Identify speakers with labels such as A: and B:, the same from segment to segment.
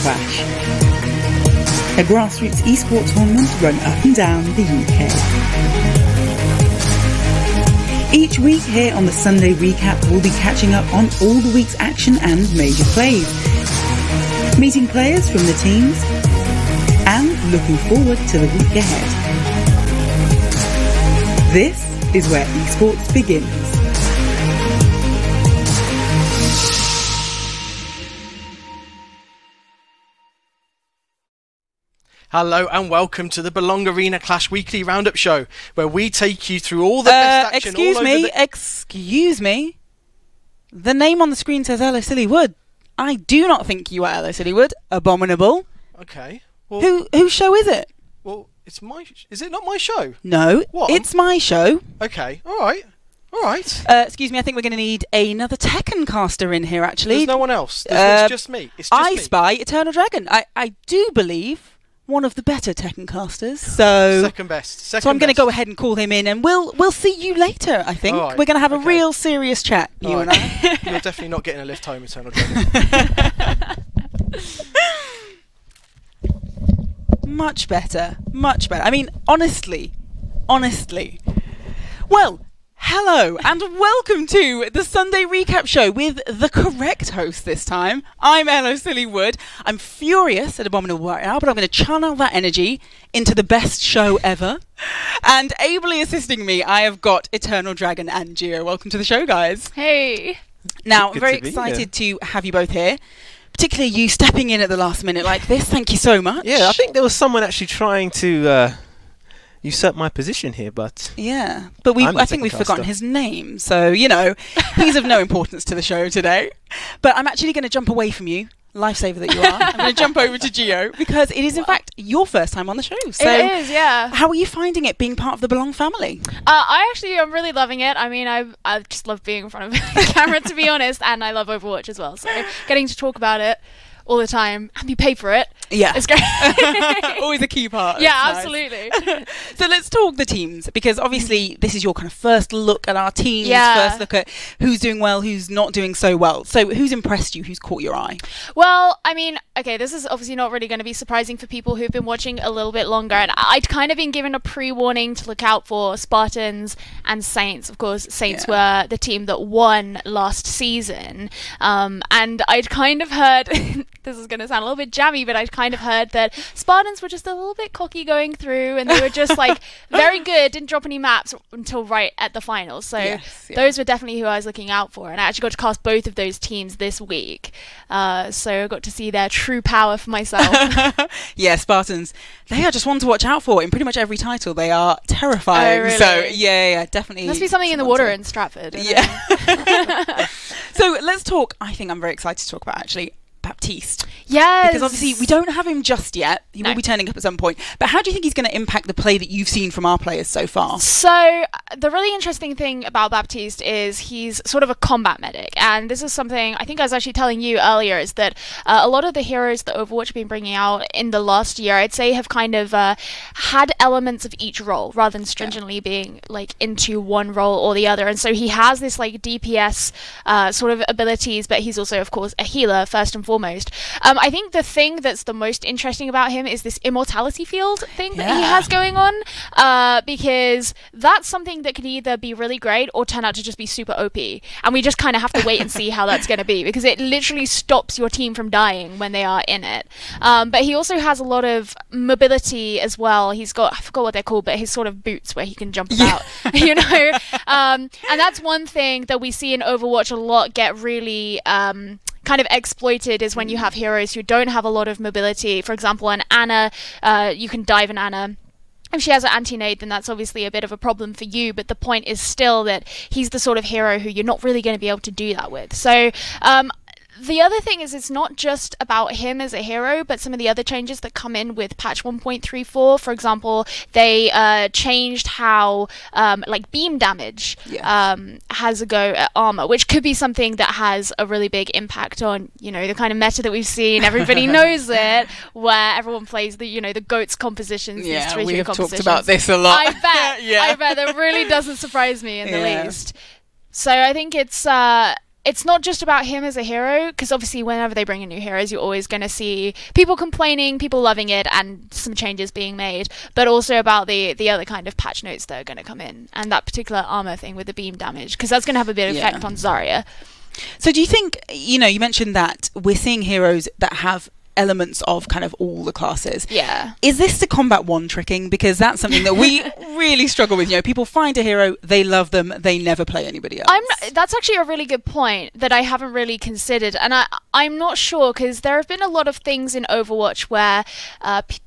A: Clash, a grassroots esports tournament run up and down the UK. Each week here on the Sunday Recap, we'll be catching up on all the week's action and major plays, meeting players from the teams, and looking forward to the week ahead. This is where esports begins.
B: Hello and welcome to the Belong Arena Clash Weekly Roundup Show, where we take you through all the best action
A: Excuse me. The name on the screen says Ella Silly Wood. I do not think you are Ella Silly Wood. Abominable.
B: Okay. Well,
A: whose show is it?
B: Well, it's my... Is it not my show?
A: No.
B: What?
A: It's my show.
B: Okay. All right.
A: Excuse me, I think we're going to need another Tekken caster in here, actually.
B: There's no one else. It's just me. It's just
A: I
B: me.
A: spy Eternal Dragon. I do believe one of the better Tekken casters. So
B: second best.
A: So I'm going to go ahead and call him in, and we'll see you later. I think we're going to have a real serious chat, you and I.
B: You're definitely not getting a lift home, Eternal Dragon.
A: Much better. I mean, honestly. Well, hello and welcome to the Sunday Recap Show with the correct host this time. I'm Ella Silly Wood. I'm furious at Abominable right now, but I'm going to channel that energy into the best show ever. And ably assisting me, I have got Eternal Dragon and Gio. Welcome to the show, guys.
C: Hey.
A: Now, I'm very excited to have you both here. Particularly you stepping in at the last minute like this. Thank you so much.
D: Yeah, I think there was someone actually trying to usurp my position here, but...
A: Yeah, but I think we've forgotten his name, so, he's of no importance to the show today. But I'm actually going to jump away from you, lifesaver that you are. I'm going to jump over to Gio, because it is, in fact, your first time on the show. So
C: it is, yeah.
A: How are you finding it being part of the Belong family?
C: I'm really loving it. I mean, I just love being in front of the camera, to be honest, and I love Overwatch as well. So getting to talk about it all the time and be paid for it.
A: Yeah.
C: It's great.
A: Always a key part.
C: Yeah, absolutely.
A: So let's talk the teams, because obviously this is your kind of first look at our teams, first look at who's doing well, who's not doing so well. So who's impressed you, who's caught your eye?
C: Well, I mean, okay, this is obviously not really going to be surprising for people who've been watching a little bit longer, and I'd kind of been given a pre-warning to look out for Spartans and Saints. Of course, Saints were the team that won last season, and I'd kind of heard... This is going to sound a little bit jammy, but I'd kind of heard that Spartans were just a little bit cocky going through, and they were just very good, didn't drop any maps until right at the finals. So those were definitely who I was looking out for, and I actually got to cast both of those teams this week. So I got to see their true power for myself.
A: Yeah, Spartans, they are just one to watch out for in pretty much every title. They are terrifying.
C: Oh, really?
A: So yeah, definitely.
C: Must be something in the water in Stratford.
A: Yeah. So let's talk. I think I'm very excited to talk about actually Baptiste.
C: Yes.
A: Because obviously we don't have him just yet. He will be turning up at some point. But how do you think he's going to impact the play that you've seen from our players so far?
C: So the really interesting thing about Baptiste is he's sort of a combat medic. And this is something I think I was actually telling you earlier, is that a lot of the heroes that Overwatch have been bringing out in the last year, I'd say have kind of had elements of each role rather than stringently being into one role or the other. And so he has this DPS sort of abilities, but he's also, of course, a healer first and foremost. I think the thing that's the most interesting about him is this immortality field thing that he has going on, because that's something that could either be really great or turn out to just be super OP, and we just kind of have to wait and see how that's going to be, because it literally stops your team from dying when they are in it. But he also has a lot of mobility as well. He's got, I forgot what they're called, but his sort of boots where he can jump about, and that's one thing that we see in Overwatch a lot get really kind of exploited, is when you have heroes who don't have a lot of mobility. For example, an Ana, you can dive an Ana. If she has an anti-nade, then that's obviously a bit of a problem for you, but the point is still that he's the sort of hero who you're not really going to be able to do that with. So the other thing is, it's not just about him as a hero, but some of the other changes that come in with patch 1.34. For example, they changed how beam damage has a go at armor, which could be something that has a really big impact on the kind of meta that we've seen. Everybody knows it, where everyone plays the the GOATS compositions.
A: Yeah,
C: these
A: we have
C: compositions.
A: talked about this a lot.
C: I bet. I bet that really doesn't surprise me in the least. So I think it's it's not just about him as a hero, because obviously whenever they bring in new heroes, you're always going to see people complaining, people loving it, and some changes being made, but also about the other kind of patch notes that are going to come in, and that particular armor thing with the beam damage, because that's going to have a bit of effect on Zarya.
A: So do you think, you mentioned that we're seeing heroes that have elements of kind of all the classes.
C: Yeah.
A: Is this to combat one-tricking? Because that's something that we really struggle with. People find a hero, they love them, they never play anybody else.
C: That's actually a really good point that I haven't really considered, and I'm not sure, because there have been a lot of things in Overwatch where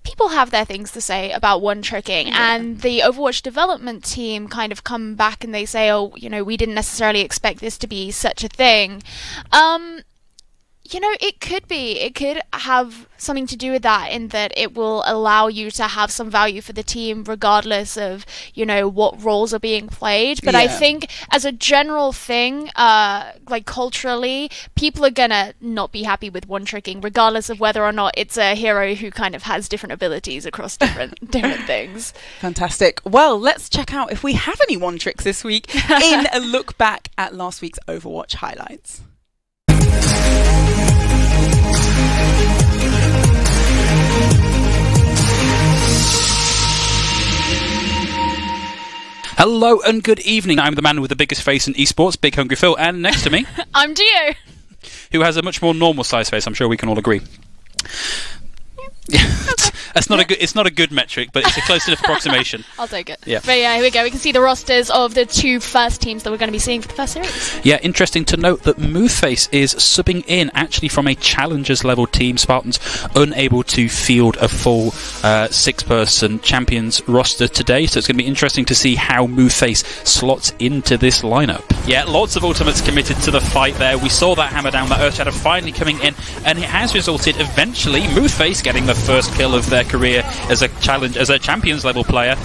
C: people have their things to say about one-tricking, and the Overwatch development team kind of come back and they say, oh, we didn't necessarily expect this to be such a thing. It could be. It could have something to do with that, in that it will allow you to have some value for the team regardless of, what roles are being played. But I think as a general thing, like culturally, people are gonna not be happy with one-tricking regardless of whether or not it's a hero who kind of has different abilities across different things.
A: Fantastic. Well, let's check out if we have any one-tricks this week in a look back at last week's Overwatch highlights.
E: Hello and good evening. I'm the man with the biggest face in esports, Big Hungry Phil, and next to me,
C: I'm Gio,
E: who has a much more normal size face. I'm sure we can all agree. It's not a good metric, but it's a close enough approximation.
C: I'll take it.
E: Yeah.
C: But yeah, here we go. We can see the rosters of the two first teams that we're going to be seeing for the first series.
E: Yeah, interesting to note that Moveface is subbing in actually from a Challengers level team. Spartans unable to field a full 6-person Champions roster today, so it's going to be interesting to see how Moveface slots into this lineup. Yeah, lots of ultimates committed to the fight there. We saw that hammer down, that Earthshadow finally coming in, and it has resulted eventually Moveface getting the first kill of their career as a Champions level player,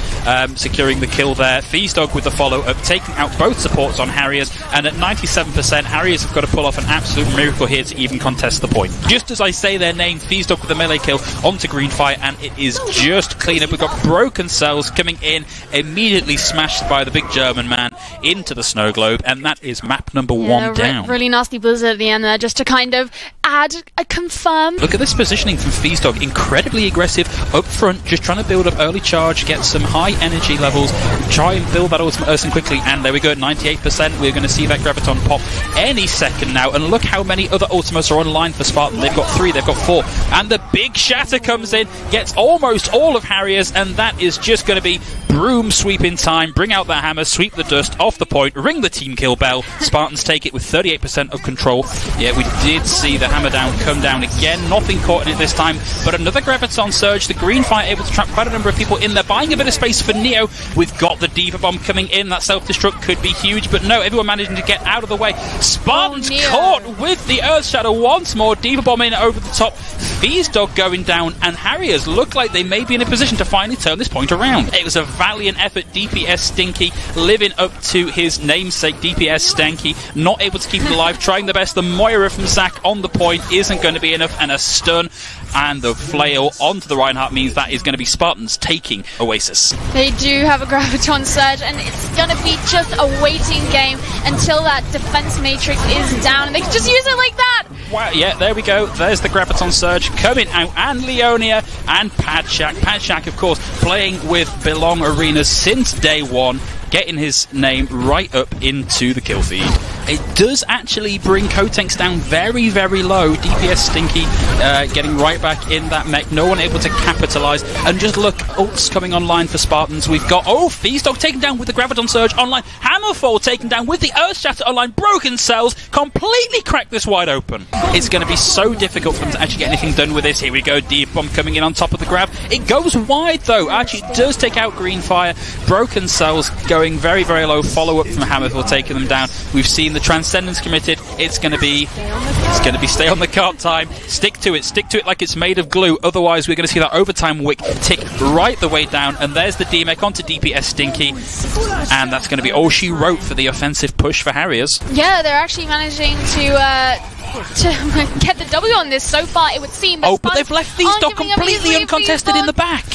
E: securing the kill there. Feesdog with the follow up, taking out both supports on Harriers, and at 97%, Harriers have got to pull off an absolute miracle here to even contest the point. Just as I say their name, Feesdog with the melee kill onto Greenfire, and it is just clean up. We've got Broken Cells coming in, immediately smashed by the big German man into the snow globe, and that is map number 1 down.
C: Really nasty blizzard at the end there, just to kind of add a confirm.
E: Look at this positioning from Feesdog, incredibly aggressive up front, just trying to build up early charge, get some high energy levels, try and build that ultimate Urson quickly, and there we go at 98%. We're going to see that Graviton pop any second now, and look how many other ultimates are online for Spartan. They've got 3, they've got 4, and the big shatter comes in, gets almost all of Harriers, and that is just going to be broom sweeping time. Bring out that hammer, sweep the dust off the point, ring the team kill bell. Spartans take it with 38% of control. Yeah, we did see the hammer down come down again, nothing caught in it this time, but another Graviton surge. The Greenfire able to trap quite a number of people in there, buying a bit of space for Neo. We've got the Diva Bomb coming in. That self-destruct could be huge, but no, everyone managing to get out of the way. Spartans caught with the Earthshadow once more. Diva Bomb in over the top. Feesdog going down, and Harriers look like they may be in a position to finally turn this point around. It was a valiant effort. DPS Stinky living up to his namesake, DPS Stanky, not able to keep it alive, trying the best. The Moira from Zac on the point isn't going to be enough, and a stun and the flail onto the Reinhardt means that is going to be Spartans taking Oasis.
C: They do have a Graviton surge, and it's going to be just a waiting game until that defense matrix is down, and they can just use it like that.
E: Wow, yeah, there we go. There's the Graviton surge coming out, and Leonia and Padshak. Padshak, of course, playing with Belong Arenas since day one, getting his name right up into the kill feed. It does actually bring Kotex down very, very low. DPS Stinky getting right back in that mech. No one able to capitalise. And just look, ults coming online for Spartans. We've got, Feesdog taken down with the Graviton Surge online. Hammerfall taken down with the Earthshatter online. Broken Cells completely cracked this wide open. It's going to be so difficult for them to actually get anything done with this. Here we go, Diva Bomb coming in on top of the grab. It goes wide though. Actually, it does take out Greenfire. Broken Cells going very, very low. Follow up from Hammerfall taking them down. We've seen the Transcendence committed. It's going to be stay on the cart time. Stick to it like it's made of glue. Otherwise, we're going to see that overtime wick tick right the way down. And there's the D-Mech onto DPS Stinky. And that's going to be all she wrote for the offensive push for Harriers.
C: Yeah, they're actually managing to get the W on this so far, it would seem.
E: But they've left Feesdog completely uncontested in the back.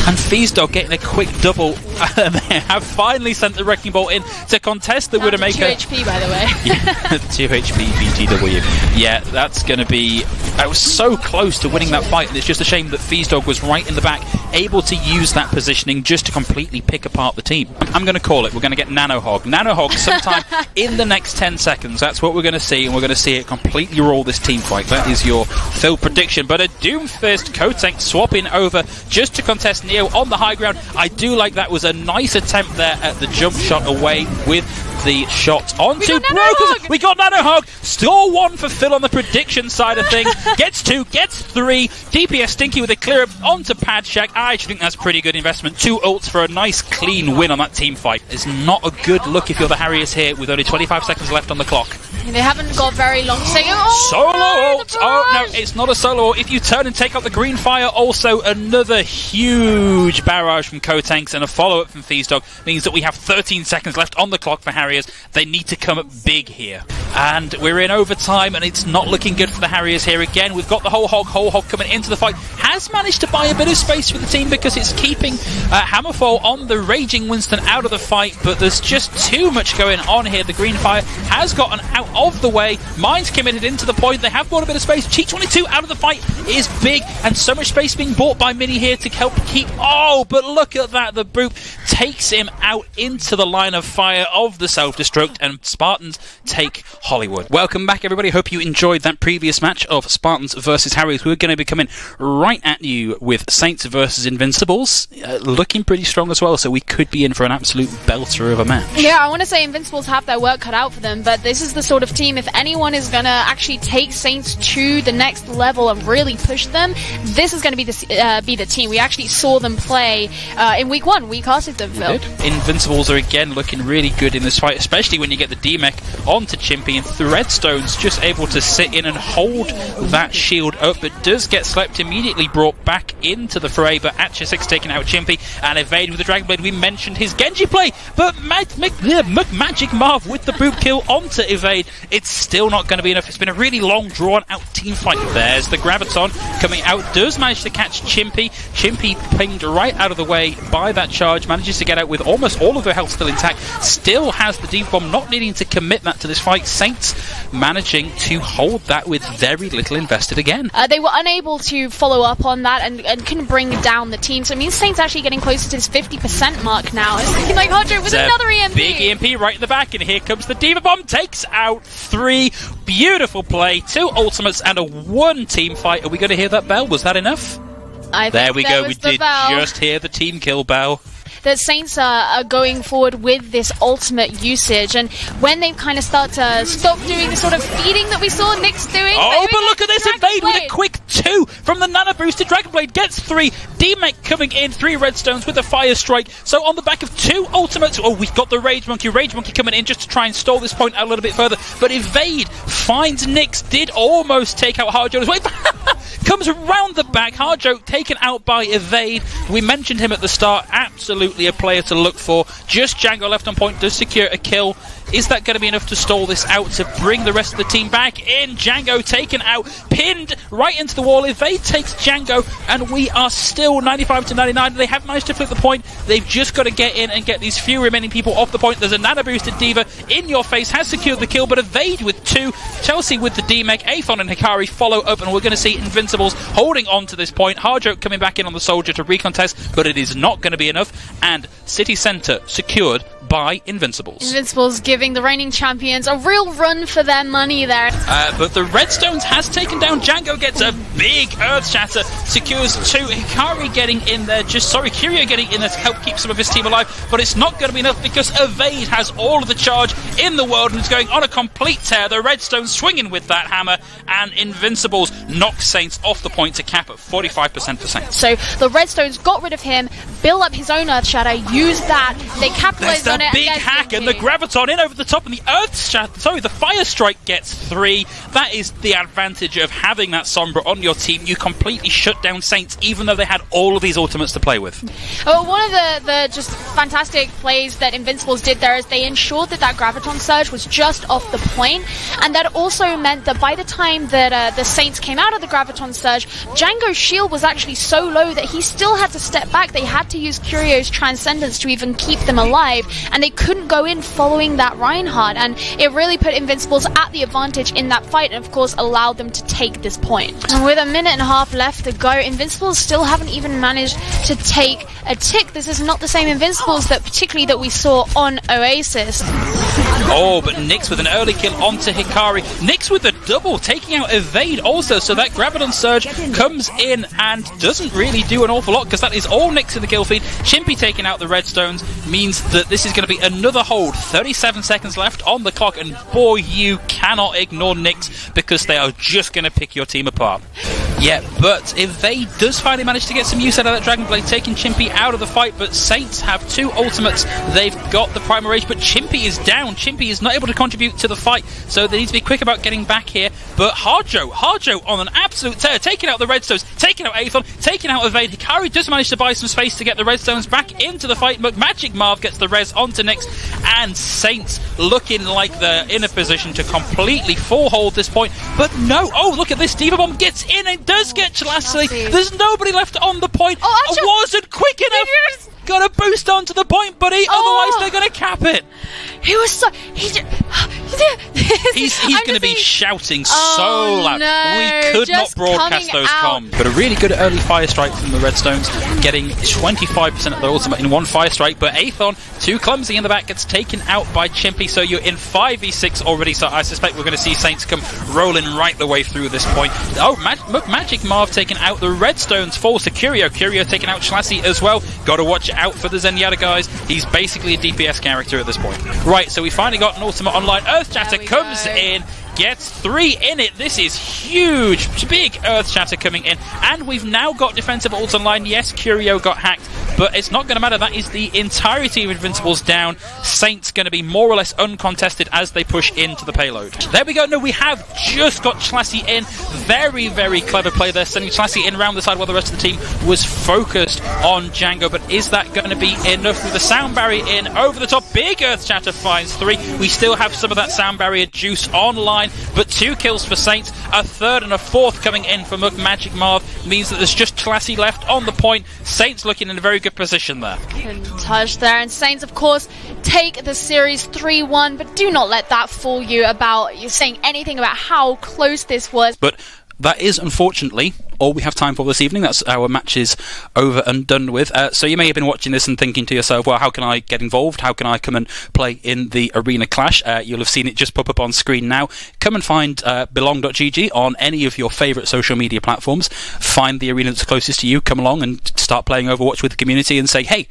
E: And Feesdog getting a quick double They have finally sent the Wrecking Ball in to contest the Widowmaker.
C: 2 HP, by the way.
E: Yeah, 2 HP BTW. Yeah, that's going to be... I was so close to winning that fight, and it's just a shame that Feasdog was right in the back, able to use that positioning just to completely pick apart the team. I'm going to call it. We're going to get Nanohog. Nanohog sometime in the next 10 seconds. That's what we're going to see, and we're going to see it completely roll this team fight. That is your Phil prediction. But a Doomfist Kotank swapping over just to contest Neo on the high ground. I do like that. Was a nice attempt there at the jump shot away with the shot onto Broken. We got Nanohog. Still 1 for Phil on the prediction side of things. Gets 2, gets 3. DPS Stinky with a clear up onto Padshak. I actually think that's pretty good investment. 2 ults for a nice clean win on that team fight. It's not a good look if you're the Harriers here with only 25 seconds left on the clock.
C: They haven't got very long to say.
E: Solo ult! Oh no, it's not a solo ult. If you turn and take out the green fire, also another huge barrage from Kotanks and a follow-up from Feasdog means that we have 13 seconds left on the clock for Harriers. They need to come up big here. And we're in overtime, and it's not looking good for the Harriers here again. We've got the whole hog coming into the fight. Has managed to buy a bit of space for the team because it's keeping Hammerfall on the Raging Winston out of the fight, but there's just too much going on here. The green fire has gotten out of the way. Mine's committed into the point. They have bought a bit of space. Cheat 22 out of the fight is big, and so much space being bought by Mini here to help keep... Oh, but look at that. The Boop takes him out into the line of fire of the self-destruct, and Spartans take Hollywood. Welcome back, everybody. Hope you enjoyed that previous match of Spartans versus Harriers. We're going to be coming right at you with Saints versus Invincibles, looking pretty strong as well, so we could be in for an absolute belter of a match.
C: Yeah, I want to say Invincibles have their work cut out for them, but this is the sort of team, if anyone is going to actually take Saints to the next level and really push them, this is going to be the team. We actually saw them play in week 1. We casted them, Phil.
E: Invincibles are again looking really good in this fight, especially when you get the D-Mech onto Chimpy, and Threadstone's just able to sit in and hold that shield up, but does get slept immediately brought back into the fray. But Atcha6 taking out Chimpy and Evade with the Dragon Blade. We mentioned his Genji play, but Magic Marv with the boot kill onto Evade. It's still not going to be enough. It's been a really long, drawn-out team fight. There's the Graviton coming out, does manage to catch Chimpy. Chimpy pinged right out of the way by that charge, manages to get out with almost all of their health still intact, still has the Deep Bomb, not needing to commit that to this fight. Saints managing to hold that with very little invested again.
C: They were unable to follow up on that and couldn't bring down the team, so it means Saints actually getting closer to this 50% mark now. It's looking like Hodjo with another EMP.
E: Big EMP right in the back, and here comes the Diva Bomb, takes out 3. Beautiful play, 2 ultimates and a 1 team fight. Are we going to hear that bell? Was that enough? There we go, we did just hear the team kill bell.
C: That Saints are going forward with this ultimate usage, and when they kind of start to stop doing the sort of feeding that we saw Nyx doing.
E: Oh, but look at this Evade with a quick 2 from the Nano Boost to Dragon Blade, gets 3. D-Mech coming in, 3 redstones with a Fire Strike. So on the back of 2 ultimates, oh, we've got the Rage Monkey coming in just to try and stall this point out a little bit further. But Evade finds Nyx, did almost take out Harjo as well. Comes around the back, Harjo taken out by Evade. We mentioned him at the start, absolutely a player to look for. Just Django left on point, does secure a kill. Is that going to be enough to stall this out to bring the rest of the team back in? Django taken out, pinned right into the wall. Evade takes Django, and we are still 95-99. They have managed to flip the point. They've just got to get in and get these few remaining people off the point. There's a nano boosted Diva in your face, has secured the kill, but Evade with 2. Chelsea with the D-Mech, Aphon and Hikari follow up, and we're going to see Invincibles holding on to this point. Harjo coming back in on the Soldier to recontest, but it is not going to be enough, and City Centre secured by Invincibles.
C: Invincibles giving the reigning champions a real run for their money there.
E: But the Redstones has taken down. Django gets a big Earth Shatter, secures 2. Hikari getting in there, Kirio getting in there to help keep some of his team alive, but it's not going to be enough because Evade has all of the charge in the world and is going on a complete tear. The Redstones swinging with that hammer, and Invincibles knock Saints off the point to cap at 45% for Saints.
C: So the Redstones got rid of him, built up his own Earth Shatter, used that, they capitalized on it.
E: Big hack, and the Graviton in over the top, and the Fire Strike gets 3. That is the advantage of having that Sombra on your team. You completely shut down Saints, even though they had all of these ultimates to play with.
C: Oh, one of the just fantastic plays that Invincibles did there is they ensured that Graviton Surge was just off the point, and that also meant that by the time that the Saints came out of the Graviton Surge. Django's shield was actually so low that he still had to step back. They had to use Curio's Transcendence to even keep them alive, and they couldn't go in following that Reinhardt, and it really put Invincibles at the advantage in that fight, and of course allowed them to take this point. And with a minute and a half left to go, Invincibles still haven't even managed to take a tick. This is not the same Invincibles particularly that we saw on Oasis.
E: Oh, but Nyx with an early kill onto Hikari. Nyx with the double, taking out Evade also, so that Graviton Surge comes in and doesn't really do an awful lot, because that is all Nyx in the kill feed. Chimpy taking out the redstones means that this is going to be another hold. 37 seconds left on the clock, and boy, you cannot ignore Nyx, because they are just going to pick your team apart. Yeah, but Evade does finally manage to get some use out of that Dragon Blade, taking Chimpy out of the fight, but Saints have 2 ultimates. They've got the Primal Rage, but Chimpy is down. Chimpy is not able to contribute to the fight, so they need to be quick about getting back here. But Harjo on an absolute tear, taking out the Redstones, taking out Aethon, taking out Evade. Hikari does manage to buy some space to get the Redstones back into the fight, but Magic Marv gets the res onto Nyx, and Saints looking like they're in a position to completely full hold this point. But no, oh, look at this, Diva Bomb gets in and does get Chlassi. There's nobody left on the point. I wasn't quick enough. Got to boost onto the point, buddy. Otherwise, they're going to cap it.
C: He was so...
E: He's going to be shouting so loud. We could not broadcast those comms. But a really good early fire strike from the Redstones, getting 25% of their ultimate in one fire strike. But Aethon, too clumsy in the back, gets taken out by Chimpy. So you're in 5v6 already. So I suspect we're going to see Saints come rolling right the way through this point. Oh, Magic Marv taking out the Redstones, falls to Curio. Curio taking out Chlassi as well. Got to watch out for the Zenyatta, guys. He's basically a DPS character at this point. Right, so we finally got an ultimate online. Earth Shatter comes in, gets 3 in it. This is huge. Big Earth Shatter coming in. And we've now got defensive ults online. Yes, Curio got hacked, but it's not going to matter. That is the entirety of Invincibles down. Saints going to be more or less uncontested as they push into the payload. There we go. No, we have just got Chlassi in. Very, very clever play there, sending Chlassi in around the side while the rest of the team was focused on Django. But is that going to be enough with the sound barrier in over the top? Big Earth Shatter finds 3. We still have some of that sound barrier juice online, but 2 kills for Saints. A third and a fourth coming in for Magic Marv means that there's just Chlassi left on the point. Saints looking in a very good position there.
C: Couldn't touch there, and Saints, of course, take the series 3-1, but do not let that fool you about you saying anything about how close this was.
E: But that is, unfortunately, all we have time for this evening. That's our matches over and done with. So you may have been watching this and thinking to yourself, well, how can I get involved? How can I come and play in the Arena Clash? You'll have seen it just pop up on screen now. Come and find belong.gg on any of your favourite social media platforms. Find the arena that's closest to you. Come along and start playing Overwatch with the community and say, hey,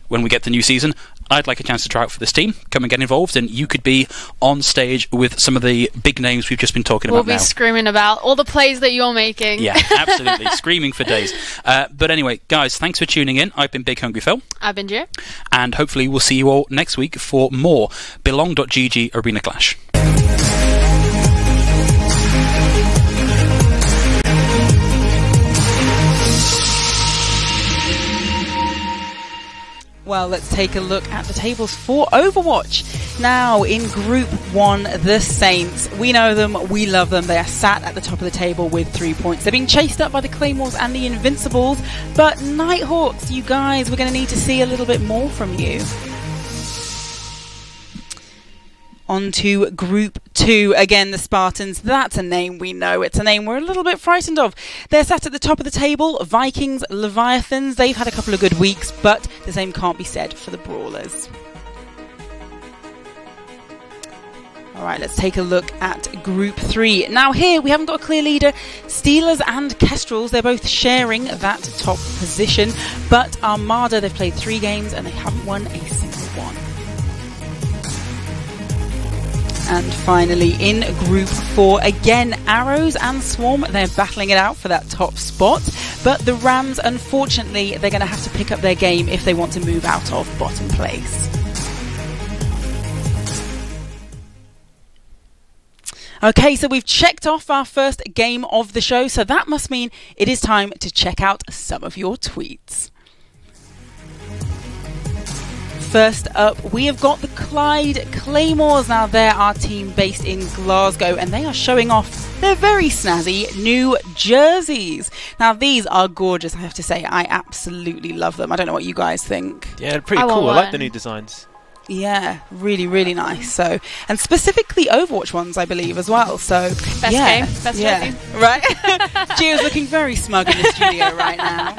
E: when we get the new season, I'd like a chance to try out for this team. Come and get involved, and you could be on stage with some of the big names we've just been talking about now.
C: We'll be screaming about all the plays that you're making.
E: Yeah, absolutely. Screaming for days. But anyway, guys, thanks for tuning in. I've been Big Hungry Phil.
C: I've been Gio.
E: And hopefully we'll see you all next week for more belong.gg Arena Clash.
A: Well, let's take a look at the tables for Overwatch. Now, in Group 1, the Saints. We know them, we love them. They are sat at the top of the table with 3 points. They're being chased up by the Claymores and the Invincibles. But Nighthawks, you guys, we're going to need to see a little bit more from you. On to Group 2. Again, the Spartans. That's a name we know. It's a name we're a little bit frightened of. They're sat at the top of the table. Vikings, Leviathans. They've had a couple of good weeks, but the same can't be said for the Brawlers. Alright, let's take a look at Group 3. Now here, we haven't got a clear leader. Steelers and Kestrels, they're both sharing that top position. But Armada, they've played 3 games and they haven't won a single one. And finally, in Group 4, again, Arrows and Swarm, they're battling it out for that top spot. But the Rams, unfortunately, they're going to have to pick up their game if they want to move out of bottom place. Okay, so we've checked off our first game of the show, so that must mean it is time to check out some of your tweets. First up, we have got the Clyde Claymores. Now, they're our team based in Glasgow, and they are showing off their very snazzy new jerseys. Now, these are gorgeous, I have to say. I absolutely love them. I don't know what you guys think.
D: Yeah, pretty cool. I like the new designs.
A: Yeah, really, really nice. So, and specifically Overwatch ones, I believe, as well. So,
C: best game, best jersey.
A: Right? Gio's looking very smug in the studio right now.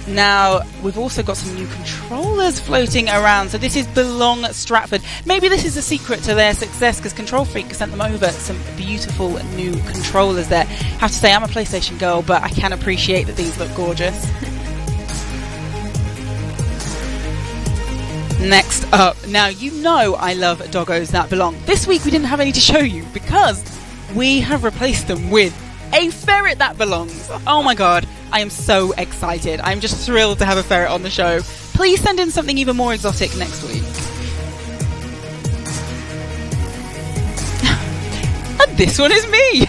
A: Now, we've also got some new controllers floating around. So this is Belong Stratford. Maybe this is a secret to their success, because Control Freak sent them over some beautiful new controllers there. I have to say, I'm a PlayStation girl, but I can appreciate that these look gorgeous. Next up, now you know I love doggos that belong. This week we didn't have any to show you because we have replaced them with a ferret that belongs. Oh my god, I am so excited. I'm just thrilled to have a ferret on the show. Please send in something even more exotic next week. And this one is me.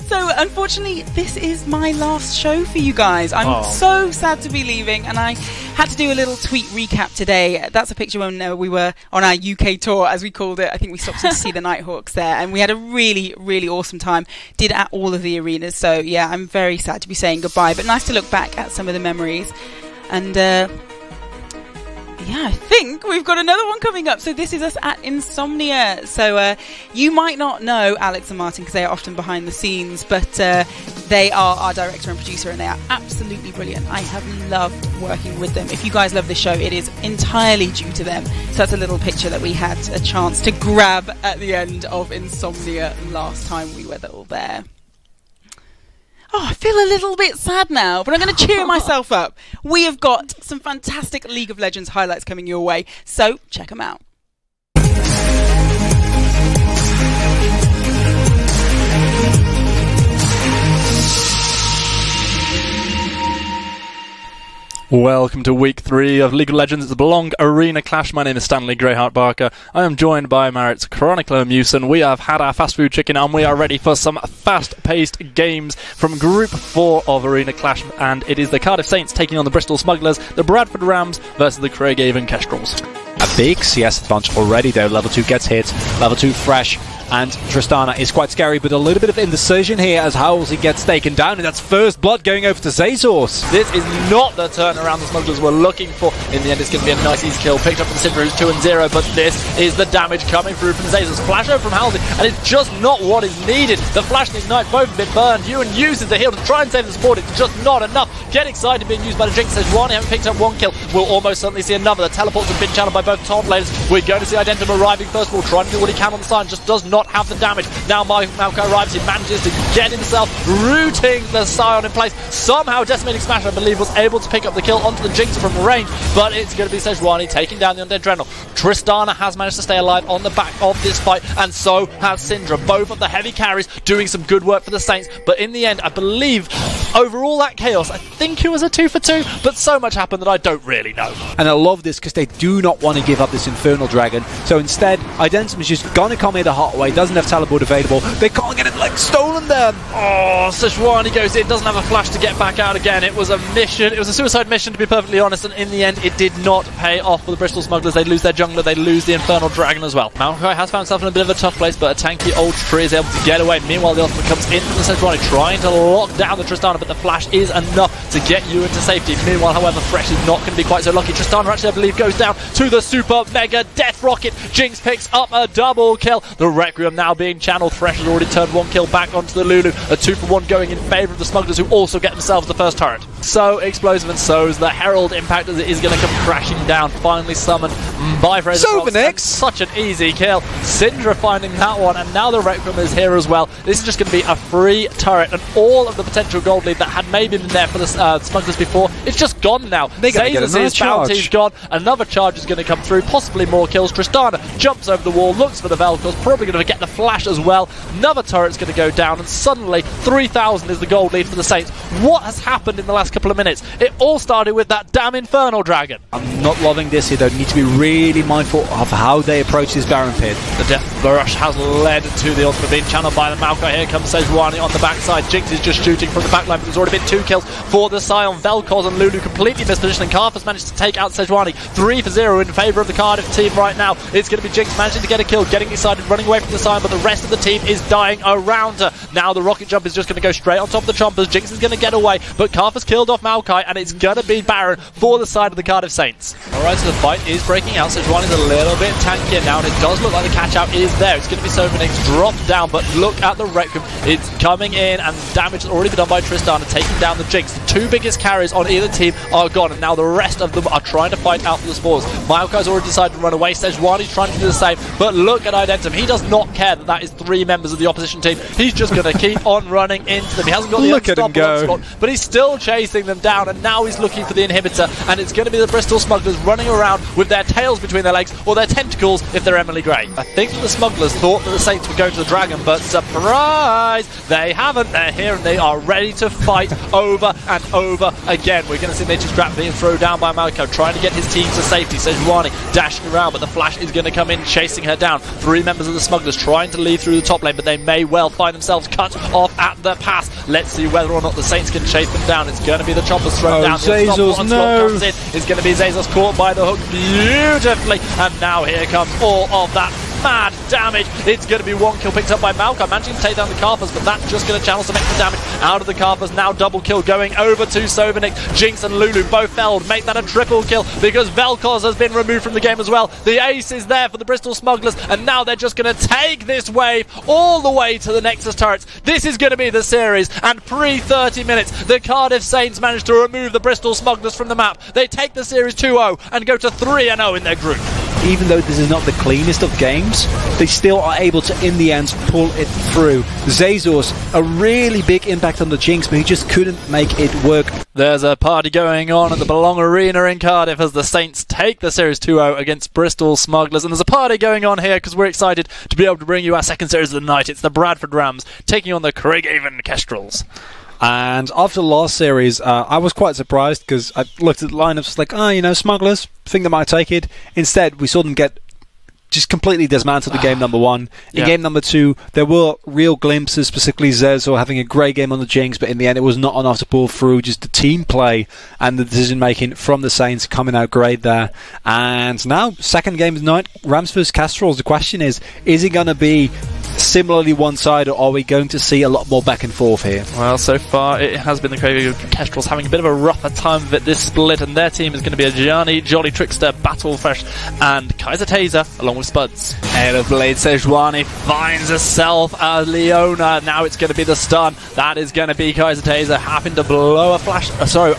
A: So unfortunately, this is my last show for you guys. I'm so sad to be leaving, and I had to do a little tweet recap today. That's a picture when we were on our UK tour, as we called it. I think we stopped to see the Nighthawks there, and we had a really, really awesome time. Did at all of the arenas. So yeah, I'm very sad to be saying goodbye, but nice to look back at some of the memories. And yeah, I think we've got another one coming up. So this is us at Insomnia. So you might not know Alex and Martin because they are often behind the scenes, but they are our director and producer, and they are absolutely brilliant. I have loved working with them. If you guys love this show, it is entirely due to them. So that's a little picture that we had a chance to grab at the end of Insomnia last time we were all there. Oh, I feel a little bit sad now, but I'm going to cheer myself up. We have got some fantastic League of Legends highlights coming your way, so check them out.
F: Welcome to week 3 of League of Legends. It's the Belong Arena Clash. My name is Stanley Greyheart Barker. I am joined by Marit's Chronicler Mewson. We have had our fast food chicken and we are ready for some fast-paced games from Group 4 of Arena Clash, and it is the Cardiff Saints taking on the Bristol Smugglers, the Bradford Rams versus the Craigavon Kestrels.
G: A big CS advantage already though. Level 2 gets hit, level 2 fresh, and Tristana is quite scary, but a little bit of indecision here as Howlsey gets taken down, and that's first blood going over to Zazors.
F: This is not the turnaround the Smugglers were looking for. In the end, it's going to be a nice easy kill. Picked up from the Syndra, who's 2-0, but this is the damage coming through from Zazors. Flash over from Howlsey, and it's just not what is needed. The Flash and Ignite both have been burned. Ewan uses the heal to try and save the support. It's just not enough. Get excited being used by the Jinx. Says one, haven't picked up one kill. We'll almost certainly see another. The teleports have been channeled by both top laners. We're going to see Identim arriving first of all, trying to do what he can on the side, just does not have the damage. Now Malco arrives, he manages to get himself rooting the Scion in place. Somehow Decimating Smash, I believe, was able to pick up the kill onto the Jinx from range, but it's going to be Sejuani taking down the Undead Dreadnought. Tristana has managed to stay alive on the back of this fight, and so has Syndra. Both of the heavy carries doing some good work for the Saints, but in the end, I believe, over all that chaos, I think it was a 2 for 2, but so much happened that I don't really know.
G: And I love this because they do not want to give up this Infernal Dragon, so instead, Identim is just going to come here the hot way, doesn't have teleport available. They can't get it like stolen there.
F: Oh, Sejuani goes in, doesn't have a flash to get back out again. It was a mission, it was a suicide mission to be perfectly honest, and in the end it did not pay off for the Bristol Smugglers. They lose their jungler, they lose the Infernal Dragon as well. Malco has found himself in a bit of a tough place, but a tanky old tree is able to get away. Meanwhile, the ultimate comes in from the Sejuani, trying to lock down the Tristana, but the flash is enough to get you into safety. Meanwhile, however, Fresh is not going to be quite so lucky. Tristana actually, I believe, goes down to the super mega death rocket. Jinx picks up a double kill. The Requiem now being channeled. Fresh has already turned one kill back onto the Lulu. A 2 for 1 going in favour of the Smugglers, who also get themselves the first turret. So explosive, and so's the Herald Impact as it is going to come crashing down. Finally summoned by Fraser. Such an easy kill. Syndra finding that one, and now the Requiem is here as well. This is just going to be a free turret, and all of the potential gold lead that had maybe been there for the Smugglers before, it's just gone now. Zazors' bounty's gone. Another charge is going to come through, possibly more kills. Tristana jumps over the wall, looks for the Vel'Koz, probably going to get the flash as well. Another turret's going to go down, and suddenly 3,000 is the gold lead for the Saints. What has happened in the last couple of minutes? It all started with that damn Infernal Dragon.
G: I'm not loving this here though. Need to be really mindful of how they approach this Baron Pit.
F: The Death Rush has led to the ultimate being channeled by the Malco. Here comes Sejuani on the backside. Jinx is just shooting from the backline, time. There's already been 2 kills for the Scion. Vel'Koz and Lulu completely mispositioned. Carthus managed to take out Sejuani 3-0 in favour of the Cardiff team right now. It's going to be Jinx managing to get a kill, getting excited, running away from the Scion, but the rest of the team is dying around her. Now the rocket jump is just going to go straight on top of the Chompers. Jinx is going to get away, but Carthus killed off Maokai, and it's going to be Baron for the side of the Cardiff Saints. Alright, so the fight is breaking out. Sejuani's a little bit tankier now, and it does look like the catch-out is there. It's going to be Sovanix dropped down, but look at the Requiem. It's coming in, and damage has already been done by Tristana, taking down the Jinx. The 2 biggest carries on either team are gone, and now the rest of them are trying to fight out for the spores. Maokai's already decided to run away. Sejuani's trying to do the same, but look at Identim. He does not care that that is 3 members of the opposition team. He's just going to keep on running into them. He hasn't got the unstoppable onslaught, but he's still chasing them down, and now he's looking for the inhibitor, and it's going to be the Bristol Smugglers running around with their tails between their legs, or their tentacles if they're Emily Grey. I think the Smugglers thought that the Saints would go to the Dragon, but surprise! They haven't. They're here, and they are ready to fight over and over again. We're going to see Nature's Trap being thrown down by Malco, trying to get his team to safety. Sejuani dashing around, but the Flash is going to come in, chasing her down. 3 members of the Smugglers trying to leave through the top lane, but they may well find themselves cut off at the pass. Let's see whether or not the Saints can chase them down. It's going to be the Choppers thrown down.
G: Zazos, no!
F: Comes in. It's going to be Zazos caught by the hook beautifully, and now here comes all of that mad damage. It's going to be 1 kill picked up by Malcolm, managing to take down the Carpers, but that's just going to channel some extra damage out of the Carpers. Now double kill going over to Sovanik. Jinx and Lulu both felled. Make that a triple kill because Vel'Koz has been removed from the game as well. The ace is there for the Bristol Smugglers, and now they're just going to take this wave all the way to the Nexus turrets. This is going to be the series, and pre-30 minutes, the Cardiff Saints managed to remove the Bristol Smugglers from the map. They take the series 2-0 and go to 3-0 in their group.
G: Even though this is not the cleanest of games, they still are able to, in the end, pull it through. Zazos, a really big impact on the Jinx, but he just couldn't make it work.
F: There's a party going on at the Belong Arena in Cardiff as the Saints take the Series 2-0 against Bristol Smugglers. And there's a party going on here because we're excited to be able to bring you our second series of the night. It's the Bradford Rams taking on the Craigavon Kestrels.
G: And after the last series, I was quite surprised because I looked at the lineups like, Smugglers, think they might take it. Instead, we saw them get just completely dismantled in game number 1. In game number 2, there were real glimpses, specifically Zezo having a great game on the Jinx, but in the end it was not enough to pull through. Just the team play and the decision making from the Saints coming out great there. And now, second game of the night, Rams vs Castrals. The question is it going to be similarly one-sided, or are we going to see a lot more back and forth here?
F: Well, so far it has been the Craigavon Kestrels having a bit of a rougher time of it this split, and their team is going to be a Gianni, Jolly Trickster, Battlefresh, and Kaiser Taser, along with Spuds. Hail of Blade Sejuani finds herself a Leona. Now it's going to be the stun. That is going to be Kaiser Taser having to blow a flash.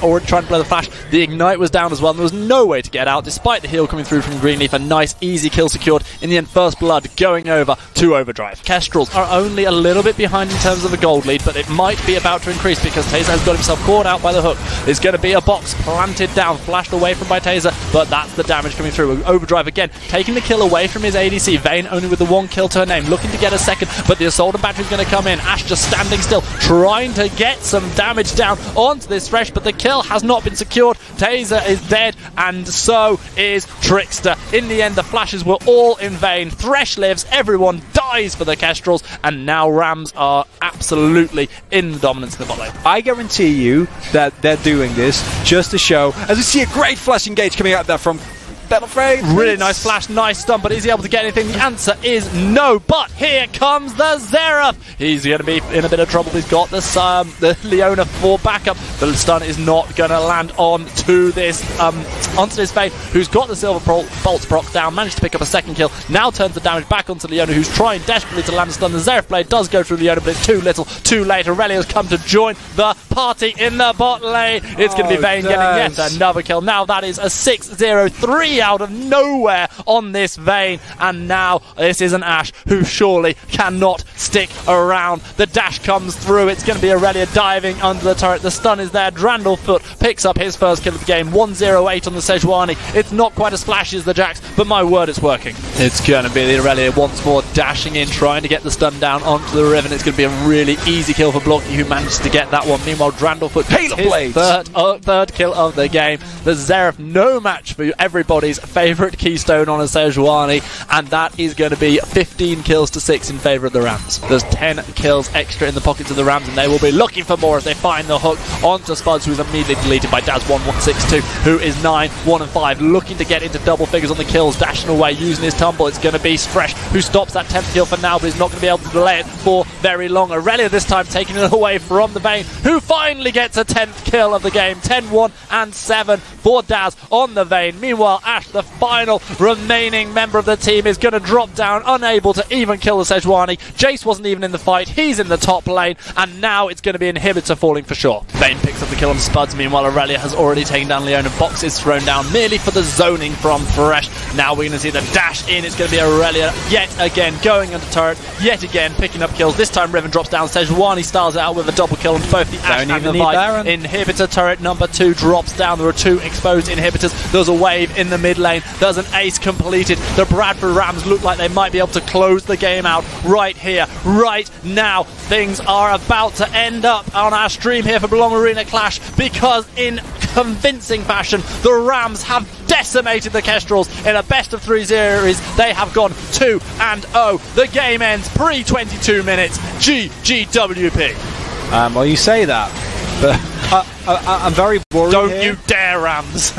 F: Or trying to blow the flash. The Ignite was down as well, and there was no way to get out, despite the heal coming through from Greenleaf. A nice, easy kill secured. In the end, First Blood going over to Overdrive. Kestrels are only a little bit behind in terms of the gold lead, but it might be about to increase because Taser has got himself caught out by the hook. There's going to be a box planted down, flashed away from by Taser, but that's the damage coming through. Overdrive again, taking the kill away from his ADC. Vayne only with the 1 kill to her name, looking to get a second, but the Assault and Battery is going to come in. Ashe just standing still, trying to get some damage down onto this Thresh, but the kill has not been secured. Taser is dead, and so is Trickster. In the end, the flashes were all in vain. Thresh lives, everyone dies for the Kestrels, and now Rams are absolutely in the dominance in the bot lane.
G: I guarantee you that they're doing this just to show, as we see a great flash engage coming out there from Battleframe.
F: Really nice flash, nice stun, but is he able to get anything? The answer is no, but here comes the Xerath. He's going to be in a bit of trouble. He's got the Leona for backup. The stun is not going to land onto this Vayne, who's got the Silver Bolts proc down, managed to pick up a second kill, now turns the damage back onto Leona, who's trying desperately to land a stun. The Xerath blade does go through Leona, but it's too little, too late. Aurelio's come to join the party in the bot lane. It's going to be Vayne getting yet another kill. Now that is a 6-0-3 out of nowhere on this Vayne, and now this is an Ashe who surely cannot stick around. The dash comes through. It's going to be Aurelia diving under the turret. The stun is there. Drandlefoot picks up his first kill of the game. 1-0-8 on the Sejuani. It's not quite as flashy as the Jax, but my word, it's working. It's going to be the Aurelia once more dashing in, trying to get the stun down onto the Riven. It's going to be a really easy kill for Blocky, who manages to get that one. Meanwhile, Drandlefoot gets his third kill of the game. The Xerath, no match for everybody family's favourite keystone on a Sejuani, and that is going to be 15 kills to 6 in favour of the Rams. There's 10 kills extra in the pockets of the Rams, and they will be looking for more as they find the hook onto Spuds, who's immediately deleted by Daz1162, who is 9, 1 and 5, looking to get into double figures on the kills, dashing away using his tumble. It's going to be Fresh who stops that 10th kill for now, but he's not going to be able to delay it for very long. Aurelia this time taking it away from the Vayne, who finally gets a 10th kill of the game. 10, 1 and 7 for Daz on the Vayne. Meanwhile, Ash, the final remaining member of the team, is going to drop down, unable to even kill the Sejuani. Jace wasn't even in the fight. He's in the top lane, and now it's going to be Inhibitor falling for sure. Vayne picks up the kill on Spuds. Meanwhile, Aurelia has already taken down Leona. Box is thrown down merely for the zoning from Fresh. Now we're going to see the dash in. It's going to be Aurelia yet again going under turret, yet again picking up kills. This time Riven drops down. Sejuani styles it out with a double kill on both the Ash and the Vibe. Inhibitor turret number 2 drops down. There are 2 exposed inhibitors. There's a wave in the mid lane. There's an ace completed. The Bradford Rams look like they might be able to close the game out right here, right now. Things are about to end up on our stream here for Belong Arena Clash, because in convincing fashion the Rams have decimated the Kestrels in a best of 3 series. They have gone 2-0. The game ends pre-22 minutes. GGWP.
G: Well, you say that, but I'm very worried.
F: Don't
G: here.
F: you dare, Rams.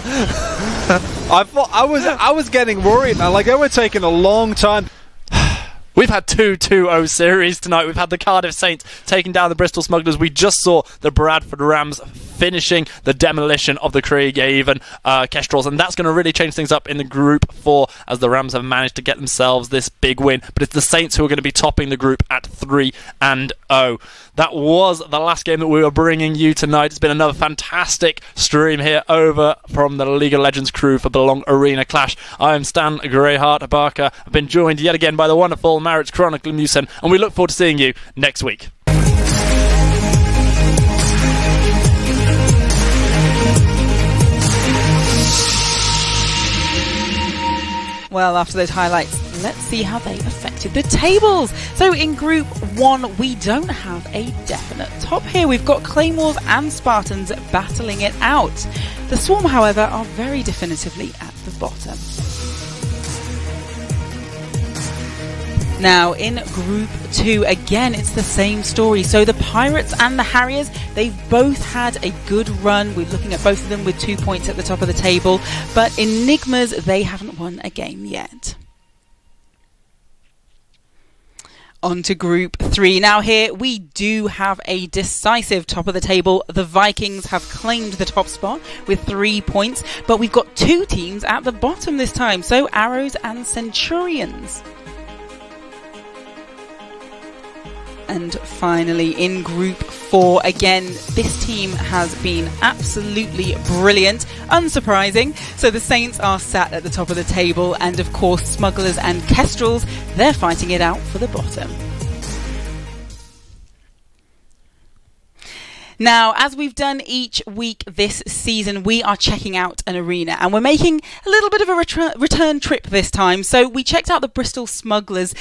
G: I was getting worried now. Like, they were taking a long time.
F: We've had 2-2-0 series tonight. We've had the Cardiff Saints taking down the Bristol Smugglers. We just saw the Bradford Rams finishing the demolition of the Krieg-Haven Kestrels, and that's going to really change things up in the Group 4 as the Rams have managed to get themselves this big win. But it's the Saints who are going to be topping the group at 3-0. That was the last game that we were bringing you tonight. It's been another fantastic stream here over from the League of Legends crew for Belong Arena Clash. I am Stan Greyheart Barker. I've been joined yet again by the wonderful Marriage Chronicle Musen, and we look forward to seeing you next week.
A: Well, after those highlights, let's see how they affected the tables. So in Group 1, we don't have a definite top here. We've got Claymores and Spartans battling it out. The Swarm, however, are very definitively at the bottom. Now, in Group 2, again, it's the same story. So the Pirates and the Harriers, they've both had a good run. We're looking at both of them with 2 points at the top of the table. But Enigmas, they haven't won a game yet. On to Group 3. Now here we do have a decisive top of the table. The Vikings have claimed the top spot with 3 points. But we've got 2 teams at the bottom this time. So Arrows and Centurions. And finally, in Group 4, again, this team has been absolutely brilliant, unsurprising. So the Saints are sat at the top of the table, and of course, Smugglers and Kestrels, they're fighting it out for the bottom. Now, as we've done each week this season, we are checking out an arena, and we're making a little bit of a return trip this time. So we checked out the Bristol Smugglers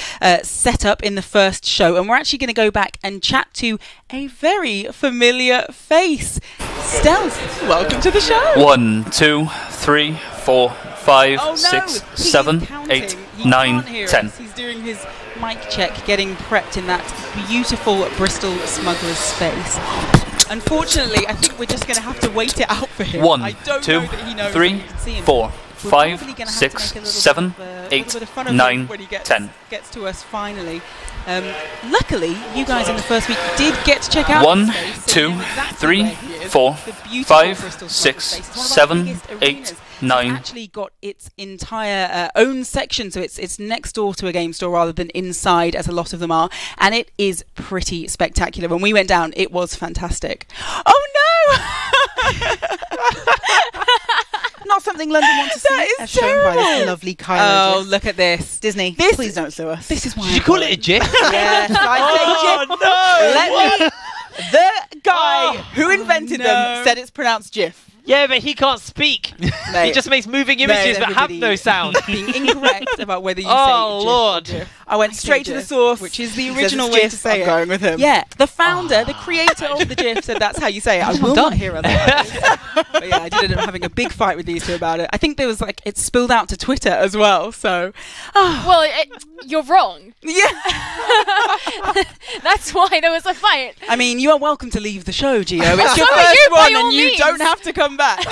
A: setup in the first show, and we're actually going to go back and chat to a very familiar face. Stealth, welcome to the show.
H: 1, 2, 3, 4, 5, 6, 7, 8, 9, 10.
A: He's doing his mic check, getting prepped in that beautiful Bristol Smugglers space. Unfortunately, I think we're just going to have to wait it out for him.
H: 1, 2, 3, 4, 5, 6, 7, 8, 9, 10.
A: Gets to us finally. Luckily, you guys in the first week did get to check out
H: 1,
A: the space,
H: 2, 3, 4, 5, 6, 7, 8, 9.
A: It's actually got its entire own section, so it's next door to a game store rather than inside, as a lot of them are, and it is pretty spectacular. When we went down, it was fantastic. Oh no!
I: Not something London wants to see.
A: That is
I: as shown by this lovely Kylo.
A: Oh, look at this.
I: Disney,
A: This-
I: please don't sue us.
A: This is why
D: Did you call it a GIF?
I: Yes, I say GIF.
A: Let me. The guy who invented them said it's pronounced GIF.
D: Yeah, but he can't speak.
A: Mate,
D: He just makes moving images that have no sound.
A: Being incorrect about whether you say
D: Oh,
A: GIF
D: Lord.
A: or GIF. I went straight to the source, which is the original way to say
I: I'm
A: it.
I: going with him.
A: Yeah, the founder, the creator of the GIF said that's how you say it. I will not hear otherwise. But yeah, I did end up having a big fight with these two about it. I think there was it spilled out to Twitter as well. So,
C: Well, you're wrong.
A: yeah.
C: That's why there was a fight.
A: I mean, you are welcome to leave the show, Gio. It's your
C: So are
A: first
C: you, by
A: one,
C: all
A: and you
C: means.
A: don't have to come back.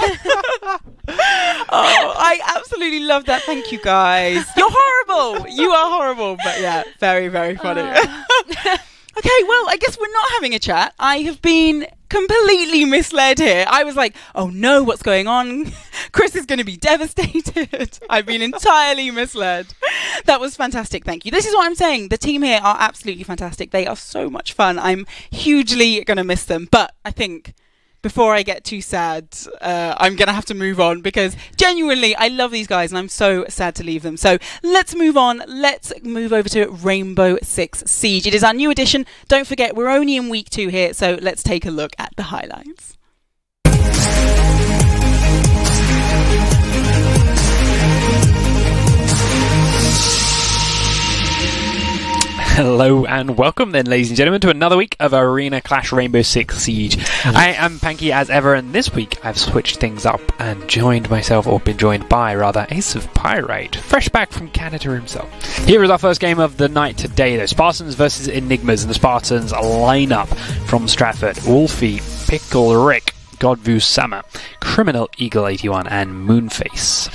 A: Oh, I absolutely love that. Thank you, guys. You're horrible. You are horrible. But yeah, very, very funny. Okay, well, I guess we're not having a chat. I have been completely misled here. I was like, oh no, what's going on? Chris is going to be devastated. I've been entirely misled. That was fantastic. Thank you. This is what I'm saying. The team here are absolutely fantastic. They are so much fun. I'm hugely going to miss them. But I think before I get too sad, I'm going to have to move on because genuinely I love these guys and I'm so sad to leave them. So let's move on. Let's move over to Rainbow Six Siege. It is our new edition. Don't forget, we're only in week 2 here, so let's take a look at the highlights.
J: Hello and welcome then, ladies and gentlemen, to another week of Arena Clash Rainbow Six Siege. I am Panky as ever, and this week I've switched things up and been joined by Ace of Pirate, fresh back from Canada himself. Here is our first game of the night today, though. Spartans versus Enigmas, and the Spartans line up from Stratford: Wolfie, Pickle Rick, Godvu Sama, Criminal Eagle 81, and Moonface.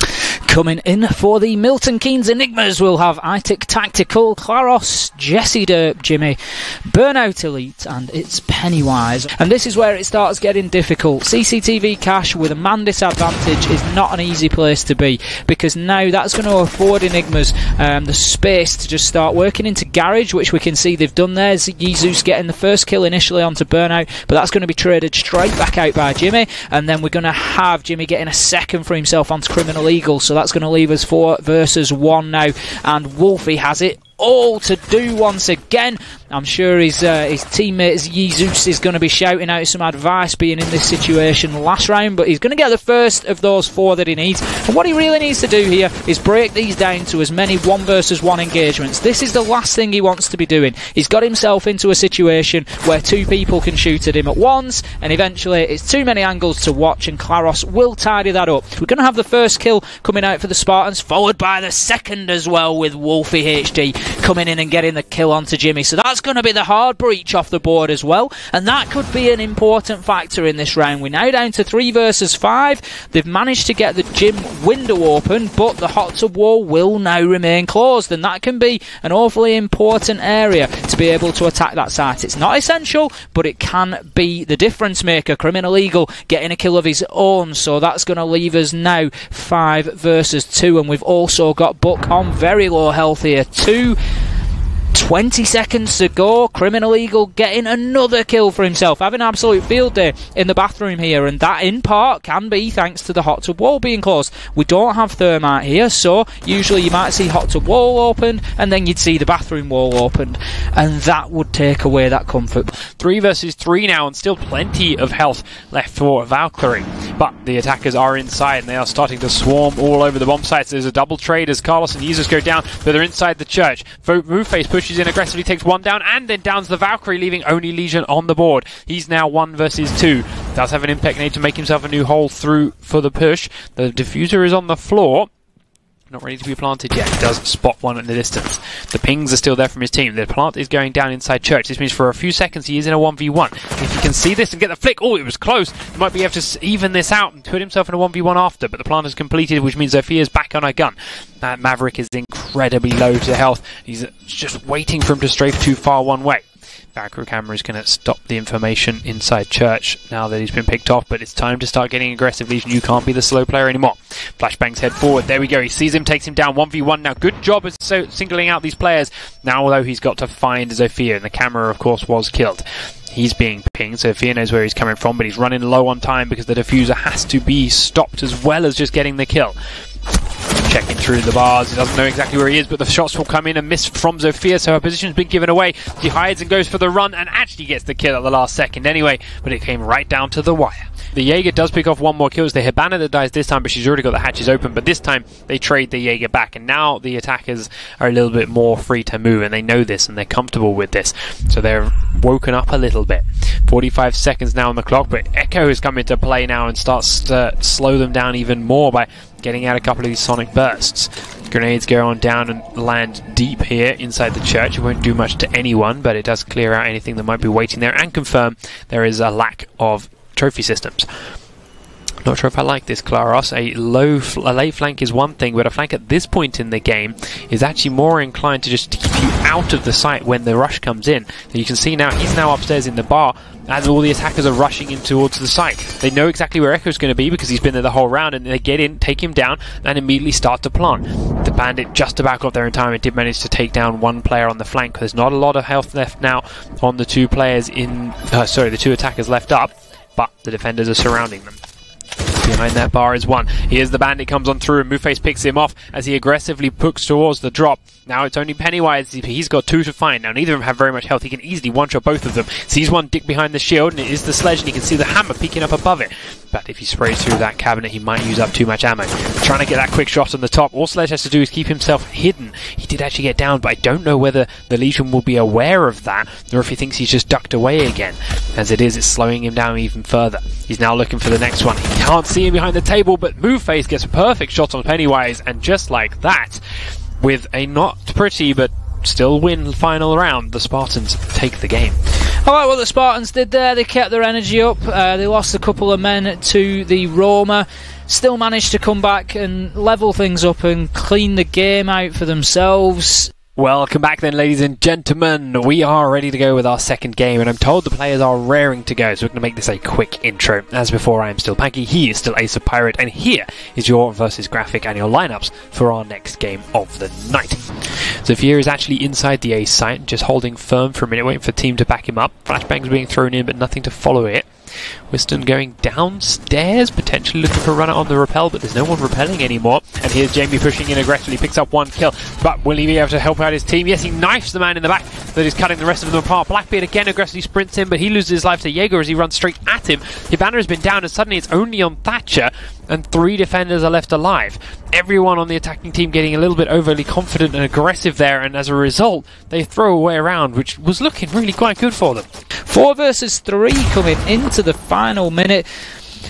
K: Coming in for the Milton Keynes Enigmas, we'll have Itic Tactical, Claros, Jesse Derp, Jimmy, Burnout Elite, and it's Pennywise. And this is where it starts getting difficult. CCTV Cache with a man disadvantage is not an easy place to be, because now that's going to afford Enigmas the space to just start working into Garage, which we can see they've done there. Jesus getting the first kill initially onto Burnout, but that's going to be traded straight back out by Jimmy, and then we're going to have Jimmy getting a second for himself onto Criminal Eagle, so that's going to leave us 4 versus 1 now, and Wolfie has it all to do once again. I'm sure his teammate Jesus is going to be shouting out some advice being in this situation last round, but he's going to get the first of those 4 that he needs. And what he really needs to do here is break these down to as many 1 versus 1 engagements. This is the last thing he wants to be doing. He's got himself into a situation where 2 people can shoot at him at once, and eventually it's too many angles to watch, and Claros will tidy that up. We're going to have the first kill coming out for the Spartans, followed by the second as well, with Wolfie HD coming in and getting the kill onto Jimmy. So that's going to be the hard breach off the board as well, and that could be an important factor in this round. We're now down to 3 versus 5. They've managed to get the gym window open, but the hot tub wall will now remain closed, and that can be an awfully important area to be able to attack that site. It's not essential, but it can be the difference maker. Criminal Eagle getting a kill of his own, so that's going to leave us now 5 versus 2, and we've also got Buck on very low health here. 20 seconds to go. Criminal Eagle getting another kill for himself, having an absolute field day in the bathroom here, and that in part can be thanks to the hot tub wall being closed. We don't have thermite here, so usually you might see hot tub wall opened and then you'd see the bathroom wall opened, and that would take away that comfort.
J: 3 versus 3 now, and still plenty of health left for Valkyrie, but the attackers are inside and they are starting to swarm all over the bomb sites. There's a double trade as Carlos and Jesus go down, but they're inside the church. Moonface pushes in aggressively, takes 1 down, and then downs the Valkyrie, leaving only Legion on the board. He's now 1 versus 2. Does have an impact need to make himself a new hole through for the push. The diffuser is on the floor, not ready to be planted yet. He does spot one in the distance. The pings are still there from his team. The plant is going down inside church. This means for a few seconds he is in a 1v1. If you can see this and get the flick, oh, it was close. He might be able to even this out and put himself in a 1v1 after, but the plant is completed, which means Sophia's back on her gun. Maverick is incredibly low to health. He's just waiting for him to strafe too far one way. Valkyrie camera is going to stop the information inside church now that he's been picked off, but it's time to start getting aggressive. Legion, you can't be the slow player anymore. Flashbangs head forward. There we go. He sees him, takes him down 1v1 now. Good job of singling out these players. Now, although he's got to find Sophia, and the camera, of course, was killed. He's being pinged. Sophia knows where he's coming from, but he's running low on time because the diffuser has to be stopped as well as just getting the kill. checking through the bars. He doesn't know exactly where he is, but the shots will come in and miss from Zofia, so her position's been given away. She hides and goes for the run and actually gets the kill at the last second anyway, but it came right down to the wire. The Jaeger does pick off one more kill. It's the Hibana that dies this time, but she's already got the hatches open. But this time, they trade the Jaeger back, and now the attackers are a little bit more free to move, and they know this, and they're comfortable with this. So they're woken up a little bit. 45 seconds now on the clock, but Echo has come into play now and starts to slow them down even more by getting out a couple of these sonic bursts. Grenades go on down and land deep here inside the church. It won't do much to anyone, but it does clear out anything that might be waiting there and confirm there is a lack of trophy systems. Not sure if I like this, Claros. A late flank is one thing, but a flank at this point in the game is actually more inclined to just keep you out of the site when the rush comes in. So you can see now, he's now upstairs in the bar as all the attackers are rushing in towards the site. They know exactly where Echo's going to be because he's been there the whole round, and they get in, take him down, and immediately start to plant. The Bandit just about got there in time and did manage to take down one player on the flank. There's not a lot of health left now on the two players in... the two attackers left up, but the defenders are surrounding them. Behind that bar is one. Here's the Bandit comes on through and Moveface picks him off as he aggressively puts towards the drop. Now it's only Pennywise. He's got two to find. Now neither of them have very much health. He can easily one-shot both of them. Sees one dick behind the shield, and it is the sledge, and you can see the hammer peeking up above it. But if he sprays through that cabinet, he might use up too much ammo. Trying to get that quick shot on the top. All Sledge has to do is keep himself hidden. He did actually get down, but I don't know whether the Legion will be aware of that, or if he thinks he's just ducked away again. As it is, it's slowing him down even further. He's now looking for the next one. He can't see him behind the table, but Moveface gets a perfect shot on Pennywise, and just like that, with a not pretty but still win final round, the Spartans take the game.
K: Alright, what the Spartans did there, they kept their energy up, they lost a couple of men to the Roma, still managed to come back and level things up and clean the game out for themselves.
J: Welcome back then, ladies and gentlemen. We are ready to go with our second game, and I'm told the players are raring to go, so we're going to make this a quick intro. As before, I am still Panky, he is still Ace of Pirate, and here is your versus graphic and your lineups for our next game of the night. Zofia is actually inside the Ace site, just holding firm for a minute, waiting for the team to back him up. Flashbangs being thrown in, but nothing to follow it. Whiston going downstairs, potentially looking for a runner on the rappel, but there's no one rappelling anymore. And here's Jamie pushing in aggressively, picks up one kill, but will he be able to help out his team? Yes, he knifes the man in the back that is cutting the rest of them apart. Blackbeard again aggressively sprints in, but he loses his life to Jaeger as he runs straight at him. Hibana has been down, and suddenly it's only on Thatcher, and 3 defenders are left alive. Everyone on the attacking team getting a little bit overly confident and aggressive there, and as a result, they throw away a round, which was looking really quite good for them.
K: 4 versus 3 coming into the final minute.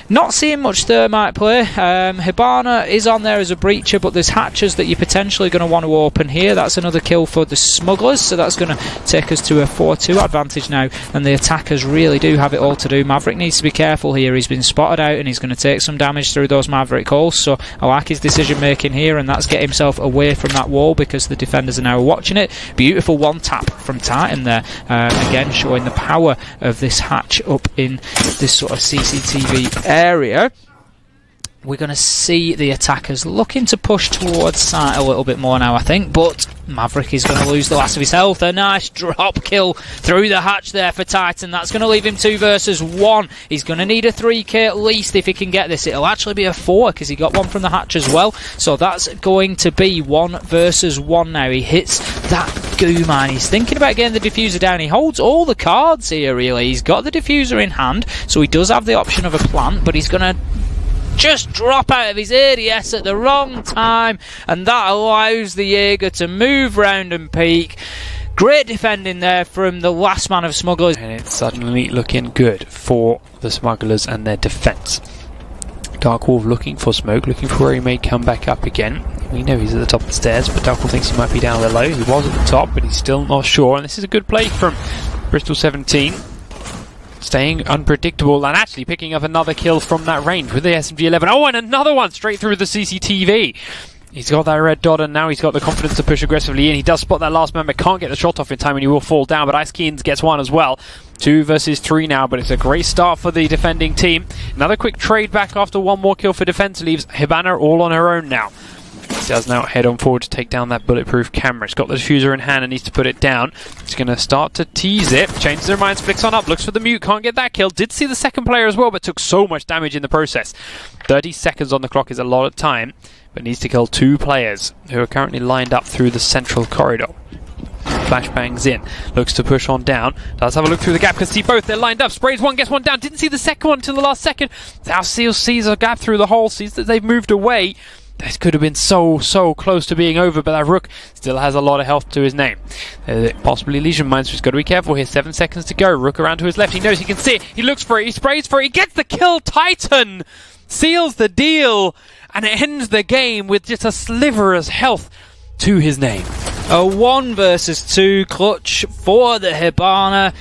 K: Not seeing much Thermite play. Hibana is on there as a breacher, but there's hatches that you're potentially going to want to open here. That's another kill for the Smugglers, so that's going to take us to a 4-2 advantage now, and the attackers really do have it all to do. Maverick needs to be careful here. He's been spotted out, and he's going to take some damage through those Maverick holes, so I like his decision making here, and that's get himself away from that wall because the defenders are now watching it. Beautiful one tap from Titan there, again showing the power of this hatch up in this sort of CCTV area. We're going to see the attackers looking to push towards site a little bit more now, I think, but Maverick is going to lose the last of his health. A nice drop kill through the hatch there for Titan. That's going to leave him 2 versus 1. He's going to need a 3k at least if he can get this. It'll actually be a 4 because he got one from the hatch as well. So that's going to be 1 versus 1 now. He hits that goo mine. He's thinking about getting the diffuser down. He holds all the cards here, really. He's got the diffuser in hand, so he does have the option of a plant, but he's going to just drop out of his ADS at the wrong time, and that allows the Jaeger to move round and peek. Great defending there from the last man of Smugglers.
J: And it's suddenly looking good for the Smugglers and their defence. Dark Wolf looking for smoke, looking for where he may come back up again. We know he's at the top of the stairs, but Dark Wolf thinks he might be down below. He was at the top, but he's still not sure, and this is a good play from Bristol 17. Staying unpredictable and actually picking up another kill from that range with the SMG-11. Oh, and another one straight through the CCTV. He's got that red dot, and now he's got the confidence to push aggressively in. He does spot that last man, but can't get the shot off in time, and he will fall down. But Ice Keens gets one as well. 2 versus 3 now, but it's a great start for the defending team. Another quick trade back after one more kill for defense leaves Hibana all on her own now. He does now head on forward to take down that bulletproof camera. He's got the diffuser in hand and needs to put it down. He's going to start to tease it. Changes their minds, flicks on up, looks for the mute, can't get that kill. Did see the second player as well, but took so much damage in the process. 30 seconds on the clock is a lot of time, but needs to kill 2 players who are currently lined up through the central corridor. Flashbangs in, looks to push on down, does have a look through the gap, can see both, they're lined up, sprays one, gets one down, didn't see the second one until the last second. Now Seal sees a gap through the hole, sees that they've moved away. This could have been so close to being over, but that Rook still has a lot of health to his name. Possibly Legion Mines, so he's got to be careful here. 7 seconds to go. Rook around to his left, he knows he can see it, he looks for it, he sprays for it, he gets the kill. Titan seals the deal and it ends the game with just a sliver of health to his name.
K: A 1 versus 2 clutch for the Hibana.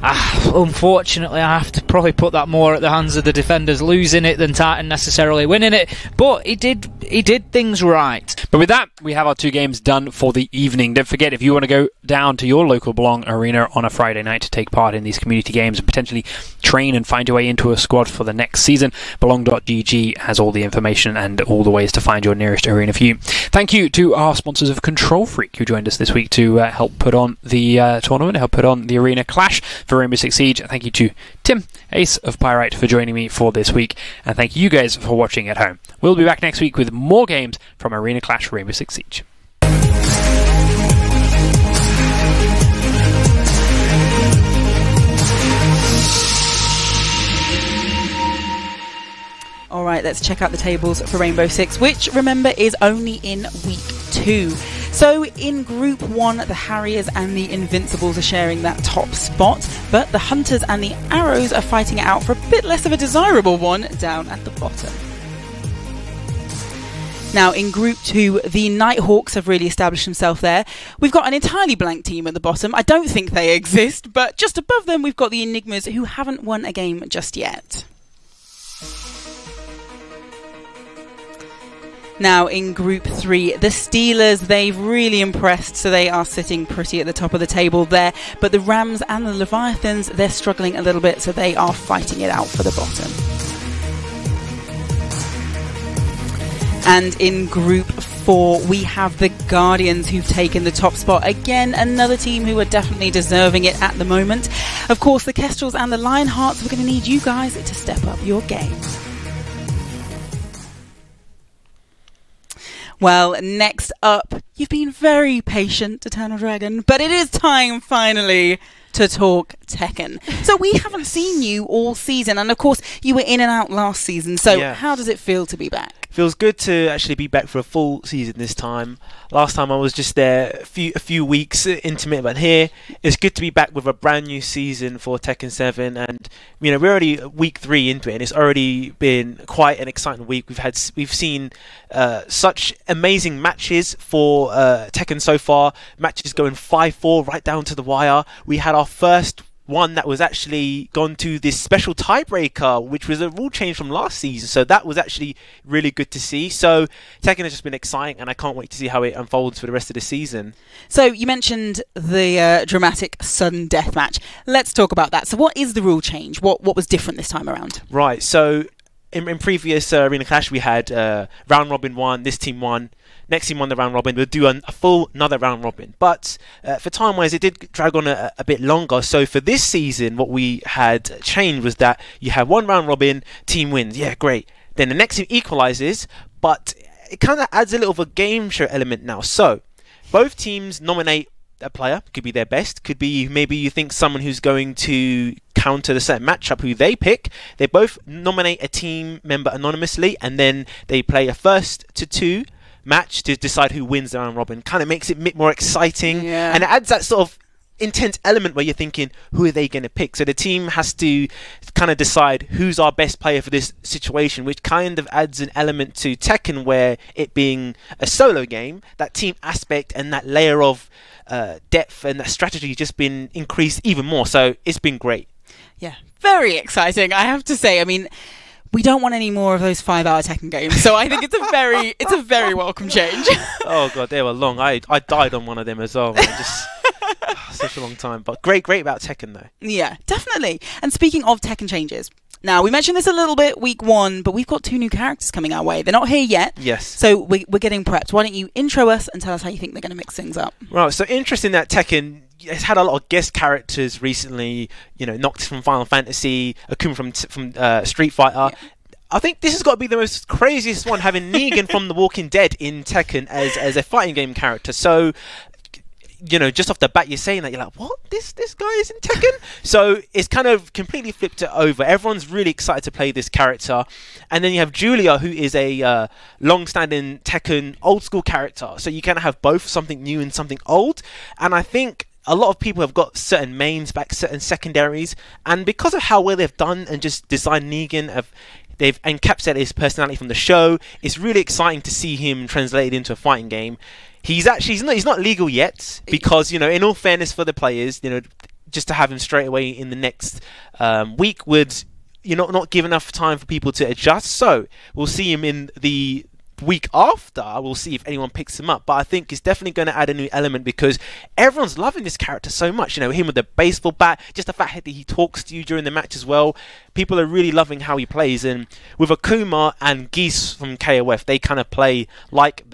K: Unfortunately, I have to probably put that more at the hands of the defenders losing it than Titan necessarily winning it. But he did things right.
J: But with that, we have our 2 games done for the evening. Don't forget, if you want to go down to your local Belong Arena on a Friday night to take part in these community games and potentially train and find your way into a squad for the next season, belong.gg has all the information and all the ways to find your nearest arena for you. Thank you to our sponsors of Control Freak who joined us this week to help put on the tournament, help put on the arena clash for Rainbow Six Siege. Thank you to Tim, Ace of Pyrite, for joining me for this week, and thank you guys for watching at home. We'll be back next week with more games from Arena Clash Rainbow Six Siege.
A: Alright, let's check out the tables for Rainbow Six, which, remember, is only in week 2. So in Group 1, the Harriers and the Invincibles are sharing that top spot, but the Hunters and the Arrows are fighting it out for a bit less of a desirable one down at the bottom. Now, in Group 2, the Nighthawks have really established themselves there. We've got an entirely blank team at the bottom. I don't think they exist, but just above them we've got the Enigmas, who haven't won a game just yet. Now, in Group 3, the Steelers, they've really impressed, so they are sitting pretty at the top of the table there. But the Rams and the Leviathans, they're struggling a little bit, so they are fighting it out for the bottom. And in Group 4, we have the Guardians, who've taken the top spot. Again, another team who are definitely deserving it at the moment. Of course, the Kestrels and the Lionhearts, we're going to need you guys to step up your game. Well, next up, you've been very patient, Eternal Dragon, but it is time, finally, to talk Tekken. So we haven't seen you all season, and of course, you were in and out last season, so how does it feel to be back?
D: Feels good to actually be back for a full season this time. Last time I was just there a few weeks intimate, but here it's good to be back with a brand new season for Tekken 7, and you know we're already week 3 into it, and it's already been quite an exciting week. We've seen such amazing matches for Tekken so far. Matches going 5-4 right down to the wire. We had our first one that was actually gone to this special tiebreaker, which was a rule change from last season, so that was actually really good to see. So Tekken has just been exciting, and I can't wait to see how it unfolds for the rest of the season.
A: So you mentioned the dramatic sudden death match. Let's talk about that. So what is the rule change? What was different this time around?
D: Right, so in previous Arena Clash we had round robin 1, this team won, next team won the round robin. We'll do a full another round robin, but for time wise it did drag on a bit longer. So for this season what we had changed was that you have one round robin, team wins, yeah, great, then the next team equalizes, but it kind of adds a little of a game show element now. So both teams nominate a player, could be their best, could be maybe you think someone who's going to counter the certain matchup who they pick. They both nominate a team member anonymously, and then they play a 1st to 2 match to decide who wins the round robin. Kind of makes it a bit more exciting, and it adds that sort of intense element where you're thinking, who are they going to pick? So the team has to kind of decide who's our best player for this situation, which kind of adds an element to Tekken, where it being a solo game, that team aspect and that layer of depth and that strategy has just been increased even more. So it's been great.
A: Yeah, very exciting, I have to say. I mean, we don't want any more of those 5-hour Tekken games, so I think it's a very welcome change.
D: Oh god, they were long. I died on one of them as well, man. Just such a long time, but great about Tekken though.
A: Yeah, definitely. And speaking of Tekken changes, Now, we mentioned this a little bit week 1, but we've got 2 new characters coming our way. They're not here yet.
D: Yes.
A: So we're getting prepped. Why don't you intro us and tell us how you think they're going to mix things up?
D: Right, so interesting that Tekken has had a lot of guest characters recently. You know, Noctis from Final Fantasy, Akuma from Street Fighter. Yeah. I think this has got to be the most craziest one, having Negan from The Walking Dead in Tekken as a fighting game character. So, you know, just off the bat, you're saying that, you're like, what? This guy is in Tekken? So it's kind of completely flipped it over. Everyone's really excited to play this character. And then you have Julia, who is a long-standing Tekken old-school character. So you kind of have both, something new and something old. And I think a lot of people have got certain mains back, certain secondaries. And because of how well they've done and just designed Negan, they've encapsulated his personality from the show. It's really exciting to see him translated into a fighting game. He's not legal yet, because, you know, in all fairness for the players, you know, just to have him straight away in the next week would, you know, not give enough time for people to adjust. So we'll see him in the week after. We'll see if anyone picks him up, but I think it's definitely going to add a new element, because everyone's loving this character so much. You know, him with the baseball bat, just the fact that he talks to you during the match as well. People are really loving how he plays, and with Akuma and Geese from KOF, they kind of play like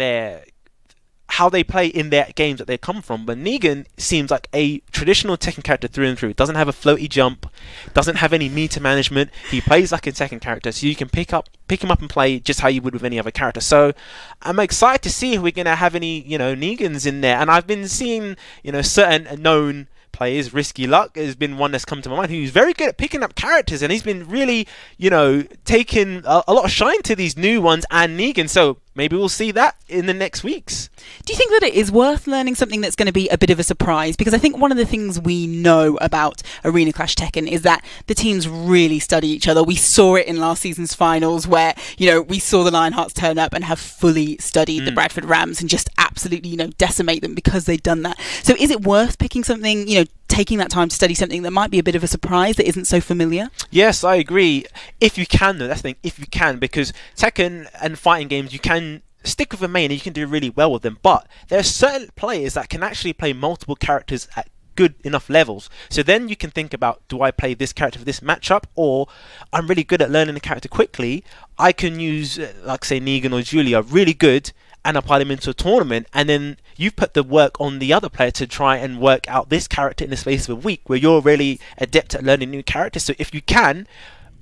D: how they play in their games that they come from. But Negan seems like a traditional Tekken character through and through. Doesn't have a floaty jump, doesn't have any meter management. He plays like a Tekken character, so you can pick him up and play just how you would with any other character. So I'm excited to see if we're going to have any, you know, Negans in there. And I've been seeing, you know, certain known players. Risky Luck has been one that's come to my mind, who's very good at picking up characters, and he's been really, you know, taking a lot of shine to these new ones and Negan. So maybe we'll see that in the next weeks.
A: Do you think that it is worth learning something that's going to be a bit of a surprise? Because I think one of the things we know about Arena Clash Tekken is that the teams really study each other. We saw it in last season's finals, where, you know, we saw the Lionhearts turn up and have fully studied the Bradford Rams and just absolutely, you know, decimate them because they'd done that. So is it worth picking something, you know, taking that time to study something that might be a bit of a surprise that isn't so familiar?
D: Yes, I agree. If you can, though, that's the thing. If you can, because Tekken and fighting games, you can stick with a main and you can do really well with them. But there are certain players that can actually play multiple characters at good enough levels. So then you can think about, do I play this character for this matchup, or I'm really good at learning the character quickly. I can use, like say, Negan or Julia, really good, and apply them into a tournament, and then you've put the work on the other player to try and work out this character in the space of a week, where you're really adept at learning new characters. So if you can,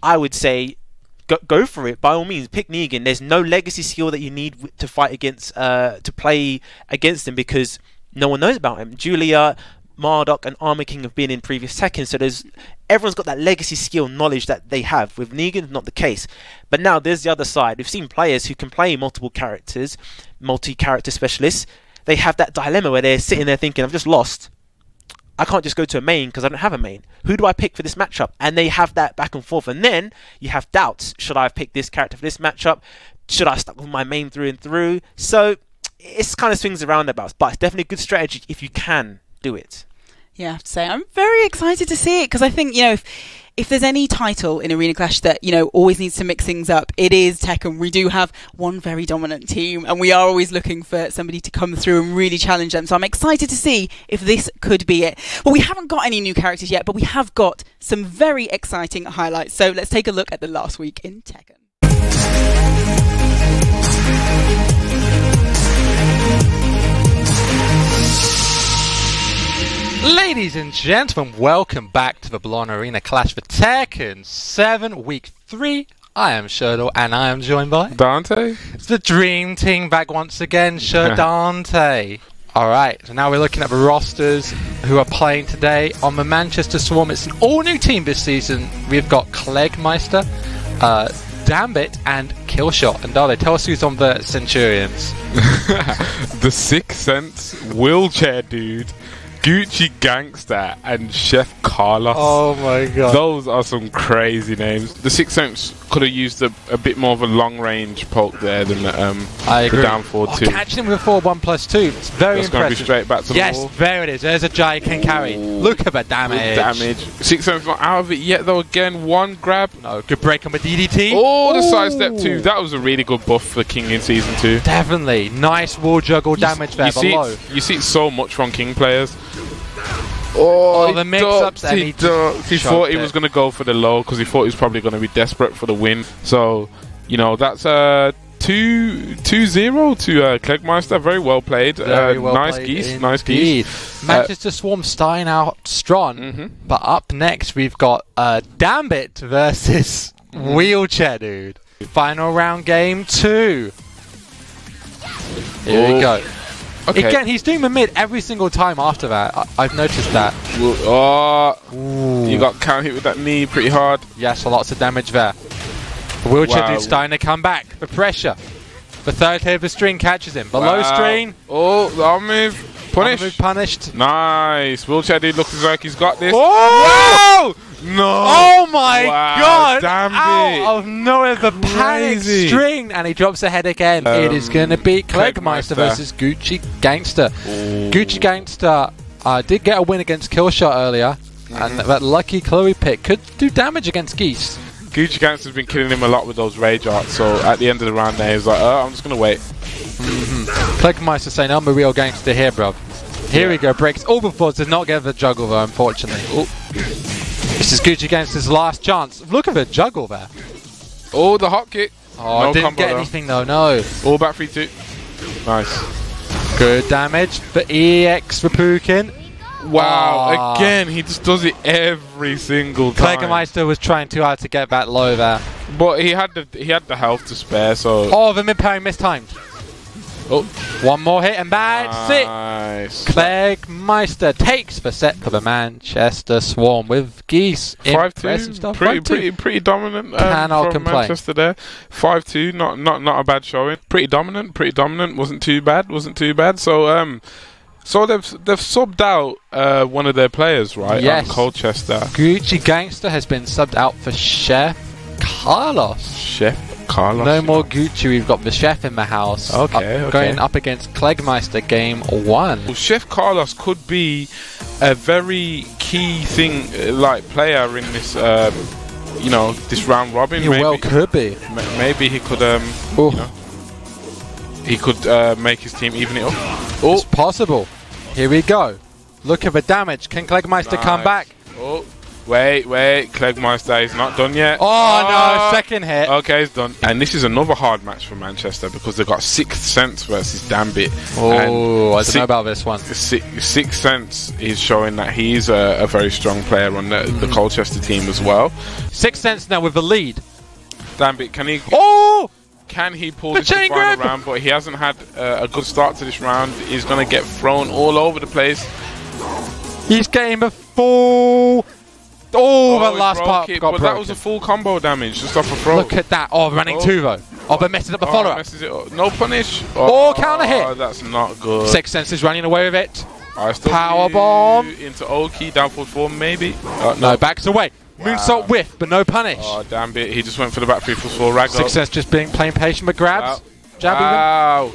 D: I would say go for it. By all means, pick Negan. There's no legacy skill that you need to fight against, to play against him, because no one knows about him. Julia, Marduk and Armor King have been in previous Tekken, so everyone's got that legacy skill knowledge that they have. With Negan, not the case. But now there's the other side. We've seen players who can play multiple characters, multi-character specialists. They have that dilemma where they're sitting there thinking, I've just lost. I can't just go to a main because I don't have a main. Who do I pick for this matchup? And they have that back and forth. And then you have doubts. Should I have picked this character for this matchup? Should I stuck with my main through and through? So it's kind of swings and roundabouts, but it's definitely a good strategy if you can do it.
A: Yeah, I have to say, I'm very excited to see it, because I think, you know, if there's any title in Arena Clash that, you know, always needs to mix things up, it is Tekken. We do have one very dominant team, and we are always looking for somebody to come through and really challenge them. So I'm excited to see if this could be it. Well, we haven't got any new characters yet, but we have got some very exciting highlights. So let's take a look at the last week in Tekken.
L: Ladies and gentlemen, welcome back to the Babylon Arena Clash for Tekken 7 Week 3. I am Shurdle, and I am joined by
M: Dante.
L: It's the Dream Team back once again, Dante. Alright, so now we're looking at the rosters who are playing today. On the Manchester Swarm, it's an all-new team this season. We've got Cleggmeister, Dambit, and Killshot. And Dante, tell us who's on the Centurions.
M: The Sixth Sense wheelchair dude, Gucci Gangster, and Chef Carlos.
L: Oh my god.
M: Those are some crazy names. The Sixth Sense could have used a bit more of a long range poke there than
L: I agree.
M: the down forward 2.
L: Catching him with a 4-1+2. It's very
M: That's
L: impressive.
M: going to be straight back to the wall.
L: Yes, there it is. There's a giant can carry. Look at the damage.
M: Sixth Sense not out of it yet though. Again, one grab.
L: No, good break on the DDT.
M: Oh, the sidestep 2. That was a really good buff for King in Season 2.
L: Definitely. Nice wall juggle damage there below.
M: You see it so much from King players.
B: Oh,
L: the mix-ups.
M: He thought he was going to go for the low because he thought he was probably going to be desperate for the win. So, you know, that's 2-0 to Klegmeister. Very well played. Nice geese.
L: Manchester Swarm starting out strong. But up next, we've got Dambit versus Wheelchair Dude. Final round, game 2. Here we go.
M: Okay.
L: Again, he's doing the mid every single time after that. I've noticed that.
M: You got count hit with that knee pretty hard.
L: Yes, lots of damage there. The Wheelchair Dude's starting to come back. The pressure. The third hit of the string catches him. Below string.
M: Oh, the arm move. Punish.
L: Arm move punished.
M: Nice. Wheelchair Dude looks like he's got this.
L: Oh!
M: No!
L: Oh my god!
M: Damn
L: Out of nowhere, the panic string, and he drops the head again. It is going to be Klegmeister versus Gucci Gangster. Gucci Gangster did get a win against Killshot earlier, and that lucky Chloe pick could do damage against Geese.
M: Gucci Gangster's been killing him a lot with those rage arts, so at the end of the round there, he's like, I'm just going to wait.
L: Klegmeister saying, I'm a real gangster here, bruv. Here we go, breaks all the boards, does not get the juggle though, unfortunately. This is Gucci Gangster's last chance. Look at the juggle there.
M: Oh, the hot kick.
L: Oh, no didn't get anything though, no.
M: All back 3-2. Nice.
L: Good damage for EX Rapukin.
M: Wow, again, he just does it every single time.
L: Klegmeister was trying too hard to get that low there.
M: But he had the health to spare, so...
L: Oh, the mid-pairing mistimed.
M: Oh.
L: One more hit and that's
M: nice.
L: it. Klegmeister takes the set for the Manchester Swarm with Geese.
M: 5-2. Pretty dominant from Manchester there. 5-2, not a bad showing. Pretty dominant. Wasn't too bad. So so they've subbed out one of their players, right?
L: Yes.
M: Colchester.
L: Gucci Gangster has been subbed out for Chef Carlos. No more Gucci. We've got the Chef in the house.
M: Okay.
L: Going up against Klegmeister, game 1.
M: Well, Chef Carlos could be a very key thing, player in this, this round robin.
L: He could be.
M: Maybe he could, he could make his team even it up.
L: Oh, it's possible. Here we go. Look at the damage. Can Klegmeister come back?
M: Oh. Wait, Klegmeister is not done yet.
L: Oh no, second hit.
M: Okay, it's done. And this is another hard match for Manchester because they've got Sixth Sense versus Dambit.
L: Oh, I don't know about this one.
M: Sixth Sense is showing that he's a very strong player on the Colchester team as well.
L: Sixth Sense now with the lead.
M: Dambit, can he...
L: Oh!
M: Can he pull this to the final round? But he hasn't had a good start to this round. He's going to get thrown all over the place.
L: He's getting the full... Oh, the last part got broken.
M: That was a full combo damage just off a throw.
L: Look at that. Oh, running 2 though. Oh, but messes up the follow-up.
M: Messes it up. No punish.
L: Oh, counter hit.
M: Oh, that's not good.
L: Sixth Sense is running away with it.
M: Power bomb into Oki, down for 4 maybe.
L: No, backs away. Moonsault whiff, but no punish.
M: Oh, damn it. He just went for the back 3-4 ragdoll.
L: Sixth Sense just playing patient with grabs.
M: Wow.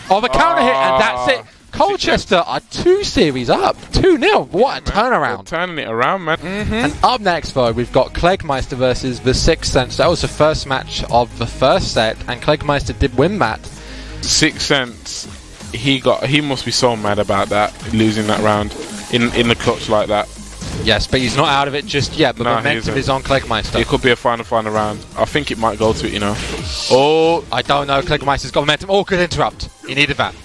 L: Oh, the counter hit, and that's it. Colchester are 2 series up. 2-0. What a turnaround.
M: They're turning it around, man.
L: And up next, though, we've got Klegmeister versus the Sixth Sense. That was the first match of the first set, and Klegmeister did win that.
M: Sixth Sense, he must be so mad about that, losing that round in the clutch like that.
L: Yes, but he's not out of it just yet. The momentum is on Klegmeister.
M: It could be a final round. I think it might go to it, Oh,
L: I don't know. Klegmeister's got momentum. Oh, good interrupt. He needed that.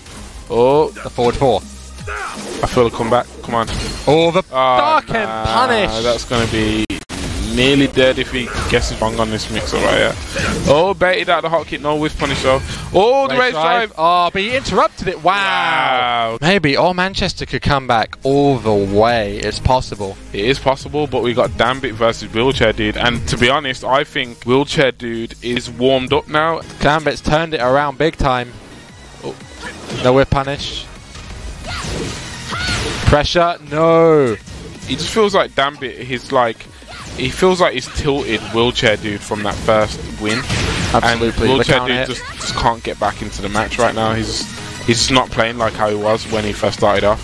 M: Oh,
L: the forward 4.
M: I feel a comeback. Come on.
L: Oh, the dark and punish.
M: That's going to be nearly dead if he guesses wrong on this mixer right here. Oh, baited out the hot kick. No whiff punish though. Oh, the race drive.
L: Oh, but he interrupted it. Wow. Maybe Manchester could come back all the way. It's possible.
M: It is possible, but we got Dambit versus Wheelchair Dude. And to be honest, I think Wheelchair Dude is warmed up now.
L: Dambit's turned it around big time. No whip punish. Pressure, no.
M: He just feels like Dambit, he feels like he's tilted Wheelchair Dude from that first win.
L: Absolutely.
M: And Wheelchair Dude just can't get back into the match right now. He's just not playing like how he was when he first started off.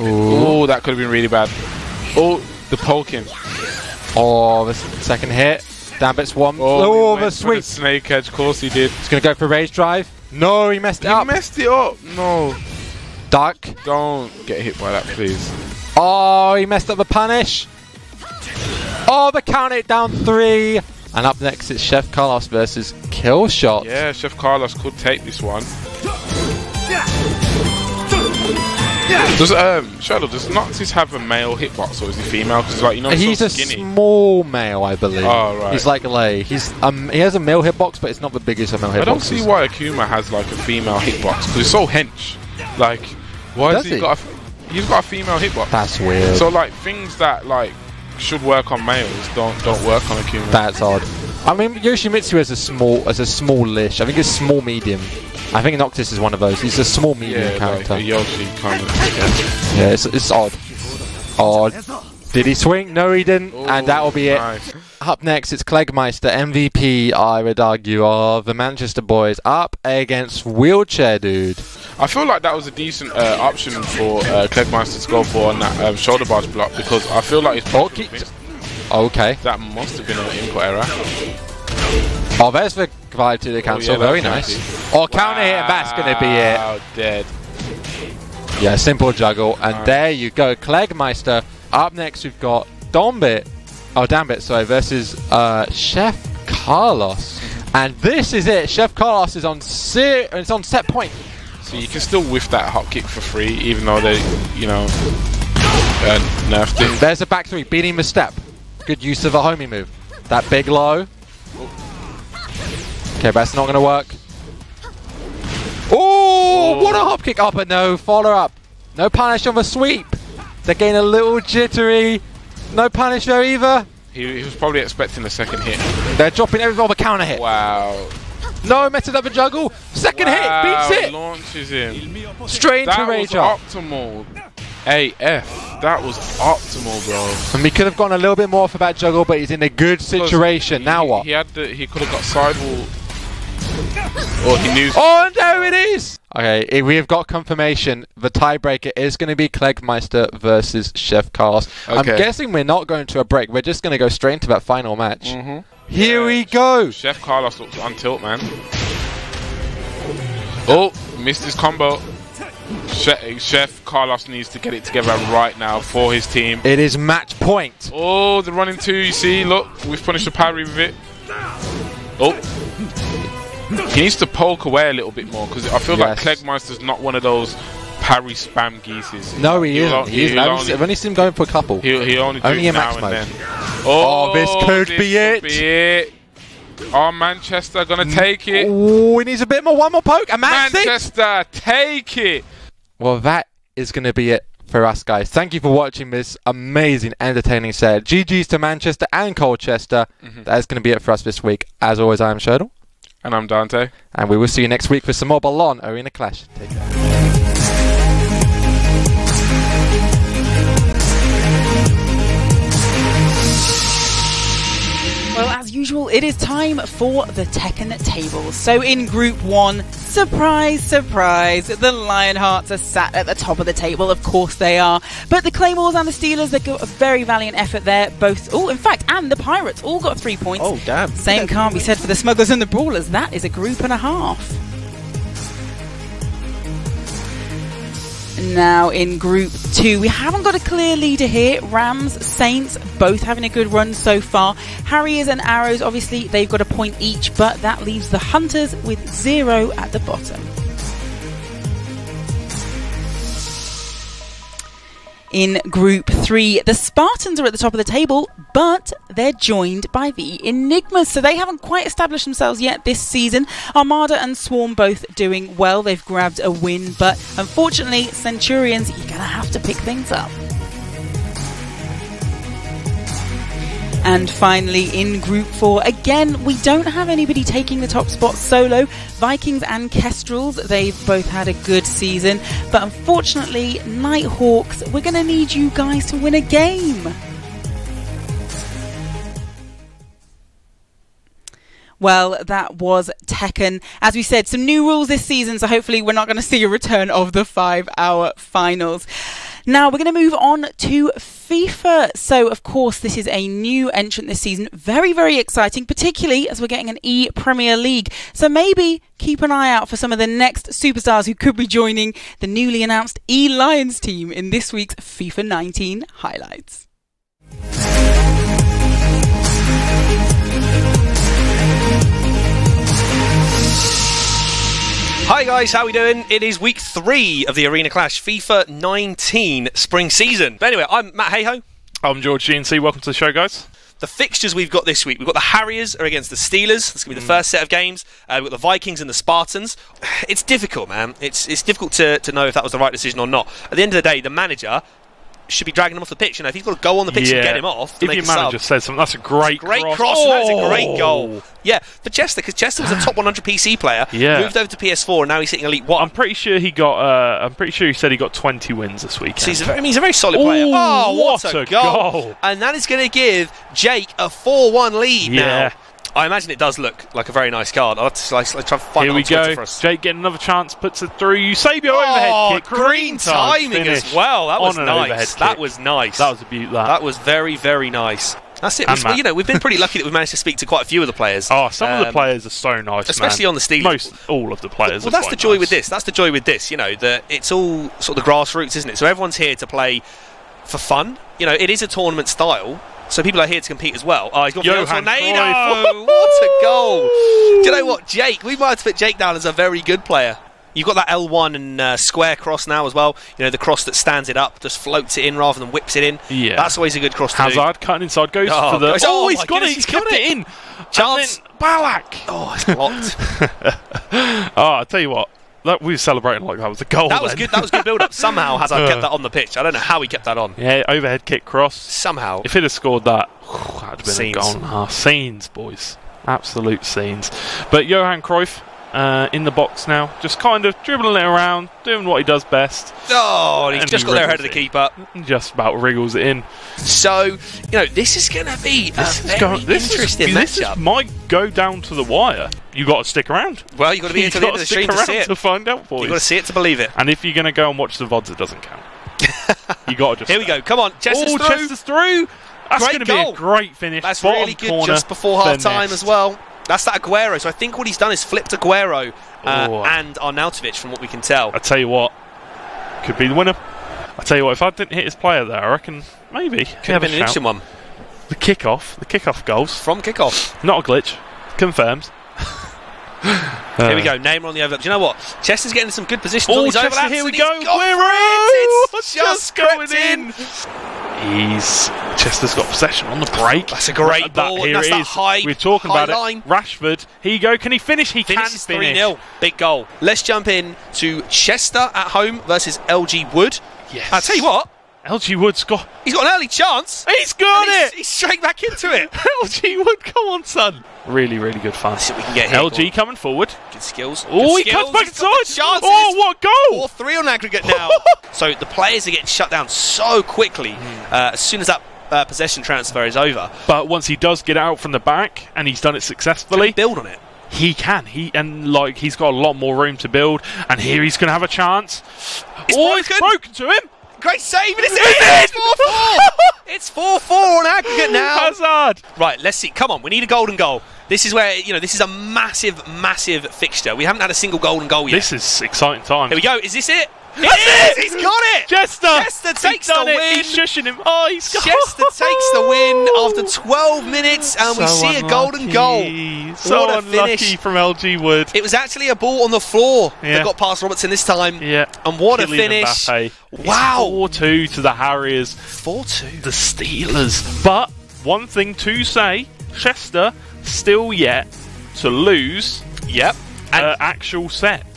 M: Oh, that could have been really bad. Oh, the poking.
L: Oh, the second hit. Dambit's one.
M: Oh, the sweep. Snake edge, of course he did.
L: He's going to go for raise drive. No, he messed it up.
M: He messed it up. No.
L: Duck.
M: Don't get hit by that, please.
L: Oh, he messed up the punish. Oh, the count it down 3. And up next, it's Chef Carlos versus Killshot.
M: Yeah, Chef Carlos could take this one. Does Shadow, does Noxus have a male hitbox or is he female? Because like, you know,
L: he's
M: so
L: a
M: skinny.
L: small male, I believe.
M: Oh, right.
L: He's like Lay. He's he has a male hitbox, but it's not the biggest of male hitboxes.
M: I don't see why Akuma has like a female hitbox because he's so hench. Like, why has he got? He's got a female hitbox.
L: That's weird.
M: So like things that like should work on males don't work on Akuma.
L: That's odd. I mean, Yoshimitsu is a smallish. I think it's small medium. I think Noctis is one of those. He's a small medium character.
M: Like a Yoshi kind of.
L: Yeah, it's odd. Odd. Did he swing? No, he didn't.
M: Ooh,
L: and that will be
M: nice.
L: it. Up next, it's Cleggmeister, MVP, I would argue, of the Manchester boys, up against Wheelchair Dude.
M: I feel like that was a decent option for Cleggmeister to go for on that shoulder barge block because I feel like it's
L: okay.
M: That must have been an input error.
L: Oh, there's the vibe to the cancel.
M: Yeah,
L: very nice. Oh, counter hit, and that's going to be it.
M: Wow, dead.
L: Yeah, simple juggle. And there you go. Cleggmeister. Up next, we've got Dombit. Oh, Dambit, sorry, versus Chef Carlos. And this is it. Chef Carlos is on set point.
M: So you can still whiff that hot kick for free, even though they, you know, nerfed it.
L: There's a back 3, beating the step. Good use of a homie move. That big low. Okay, that's not going to work. Oh, what a hop kick. Oh, but no, follow up. No punish on the sweep. They're getting a little jittery. No punish there either.
M: He was probably expecting the second hit.
L: They're dropping everything on the counter hit.
M: Wow.
L: No, messing up the juggle. Second hit, beats it.
M: Launches him.
L: Straight into rage up.
M: Optimal. AF. That was optimal, bro.
L: And we could have gone a little bit more for that juggle, but he's in a good situation. Now what?
M: He could have got sidewall. Or he knew.
L: Oh, and there it is. Okay, we have got confirmation. The tiebreaker is going to be Cleggmeister versus Chef Carlos. Okay. I'm guessing we're not going to a break. We're just going to go straight into that final match. Here we go.
M: Chef Carlos looks on tilt, man. Oh, missed his combo. Chef Carlos needs to get it together right now for his team.
L: It is match point.
M: Oh, the running 2, you see? Look, we've punished the parry with it. Oh. He needs to poke away a little bit more because I feel like Cleggmeister's not one of those parry spam geeses.
L: No, he isn't. I've only seen him going for a couple.
M: He'll only do it now and then.
L: Oh, this could be it.
M: Oh, Manchester gonna take it.
L: Oh, he needs a bit more. One more poke. And
M: Manchester, take it.
L: Well, that is going to be it for us, guys. Thank you for watching this amazing, entertaining set. GG's to Manchester and Colchester. That is going to be it for us this week. As always, I am Sherdle.
M: And I'm Dante.
L: And we will see you next week for some more Ballon Arena Clash. Take care.
A: Well, as usual, it is time for the Tekken tables. So in Group 1, surprise, surprise, the Lionhearts are sat at the top of the table. Of course they are. But the Claymores and the Steelers, they got a very valiant effort there. Both, in fact, and the Pirates all got 3 points.
D: Oh, damn.
A: Same can't be said for the Smugglers and the Brawlers. That is a group and a half. Now in Group 2, we haven't got a clear leader here. Rams, Saints, both having a good run so far. Harriers and Arrows, obviously, they've got a point each, but that leaves the Hunters with 0 at the bottom. In Group 3, the Spartans are at the top of the table, but they're joined by the Enigmas, so they haven't quite established themselves yet this season. Armada and Swarm both doing well. They've grabbed a win, but unfortunately, Centurions, you're going to have to pick things up. And finally, in Group 4, again, we don't have anybody taking the top spot solo. Vikings and Kestrels, they've both had a good season. But unfortunately, Nighthawks, we're going to need you guys to win a game. Well, that was Tekken. As we said, some new rules this season, so hopefully we're not going to see a return of the 5-hour finals. Now we're going to move on to FIFA. So, of course, this is a new entrant this season. Very, very exciting, particularly as we're getting an E-Premier League. So maybe keep an eye out for some of the next superstars who could be joining the newly announced E-Lions team in this week's FIFA 19 highlights.
N: Hi guys, how we doing? It is week 3 of the Arena Clash FIFA 19 spring season. But anyway, I'm Matt Hayho.
J: I'm George GNC. Welcome to the show, guys.
N: The fixtures we've got this week, we've got the Harriers are against the Steelers. That's going to be the first set of games. We've got the Vikings and the Spartans. It's difficult, man. It's difficult to know if that was the right decision or not. At the end of the day, the manager should be dragging him off the pitch. You know, if he's got to go on the pitch and get him off.
J: If your manager says something, that's a great
N: cross. And that is a great goal. Yeah, for Chester, because Chester was a top 100 PC player.
J: Yeah.
N: Moved over to PS4, and now he's hitting Elite 1.
J: I'm pretty sure he got. I'm pretty sure he said he got 20 wins this weekend.
N: So he's a very solid player. Oh, what a goal! And that is going to give Jake a 4-1 lead now. I imagine it does look like a very nice card. I'll have to try and find
J: Here
N: it
J: we
N: on Twitter
J: go.
N: for us.
J: Jake getting another chance, puts it through. Eusebio overhead kick.
N: Green timing as well. That was nice. That was nice.
J: That was a beaut.
N: That was very, very nice. That's it. We've been pretty lucky that we've managed to speak to quite a few of the players.
J: Oh, some of the players are so nice,
N: especially on the Steelers.
J: All of the players.
N: Well, that's the joy with this. That's the joy with this. You know, that it's all sort of the grassroots, isn't it? So everyone's here to play for fun. You know, it is a tournament style. So people are here to compete as well. Oh, he's gone for the tornado! What a goal! Do you know what, Jake? We might have to put Jake down as a very good player. You've got that L1 and square cross now as well. You know, the cross that stands it up, just floats it in rather than whips it in.
J: Yeah,
N: that's always a good cross to do.
J: Hazard cutting inside, goes for the. He's got it! He's kept it in.
N: Chance.
J: Balak.
N: Oh, it's blocked.
J: I tell you what. We were celebrating like that was a goal.
N: That was good. That was good build-up. Somehow Hazard kept that on the pitch. I don't know how he kept that on.
J: Yeah, overhead kick cross.
N: Somehow.
J: If he'd have scored that, that'd have been a goal and a half. Scenes, boys. Absolute scenes. But Johan Cruyff in the box now, just kind of dribbling it around, doing what he does best.
N: Oh, he's just got there ahead of the keeper.
J: Just about wriggles it in.
N: So, you know, this is going to be a very interesting matchup.
J: This might go down to the wire. You've got to stick around.
N: Well, you've got to be here to the end of the stream to see it.
J: To find out, boys.
N: You've got to see it to believe it.
J: And if you're going to go and watch the VODs, it doesn't count. You got to just.
N: Here we go. Come on, Chester's through.
J: Chester's through. That's going to be a great finish.
N: That's really good just before half time as well. That's that Aguero. So I think what he's done is flipped Aguero and Arnautovic, from what we can tell.
J: I tell you what, could be the winner. I tell you what, if I didn't hit his player there, I reckon maybe
N: could have been an interesting one.
J: The kickoff goals
N: from kickoff,
J: not a glitch, confirmed.
N: Here we go. Neymar on the overlap. Do you know what? Chester's getting some good positions on these overlaps.
J: Here we go.
N: It's just
J: going in. Chester's got possession on the break.
N: That's a great ball.
J: Here
N: that's
J: it
N: that
J: is.
N: high.
J: We're talking about
N: line.
J: it. Rashford. Here you go. Can he finish? He
N: Finishes
J: can finish.
N: 3-0. Big goal. Let's jump in to Chester at home versus LG Wood.
J: Yes.
N: I'll tell you what.
J: LG Wood's got.
N: He's got an early chance.
J: He's got it.
N: He's straight back into it.
J: LG Wood, come on, son. Really, really good fun.
N: Let's see what we can get here.
J: LG coming forward.
N: Good skills.
J: Oh, he cuts back inside. Oh, what a goal!
N: 4-3 on aggregate now. So the players are getting shut down so quickly as soon as that possession transfer is over.
J: But once he does get out from the back and he's done it successfully,
N: can he build on it.
J: He can. He's got a lot more room to build. And here he's going to have a chance. It's broken to him.
N: Great save, and it's 4-4. It's 4-4 on aggregate now.
J: Hazard.
N: Right, let's see. Come on, we need a golden goal. This is where, this is a massive, massive fixture. We haven't had a single golden goal yet.
J: This is exciting time.
N: Here we go. Is this it? It is! He's got it!
J: Chester
N: takes the win.
J: He's shushing him. Oh, he's got it.
N: Chester takes the win after 12 minutes, and we see a golden goal.
J: So
N: what a
J: unlucky
N: finish
J: from LG Wood.
N: It was actually a ball on the floor that got past Robertson this time.
J: Yeah.
N: And what a finish. Wow.
J: 4-2 to the Harriers.
N: 4-2.
J: The Steelers. But one thing to say, Chester still yet to lose.
N: Yep.
J: Actual set.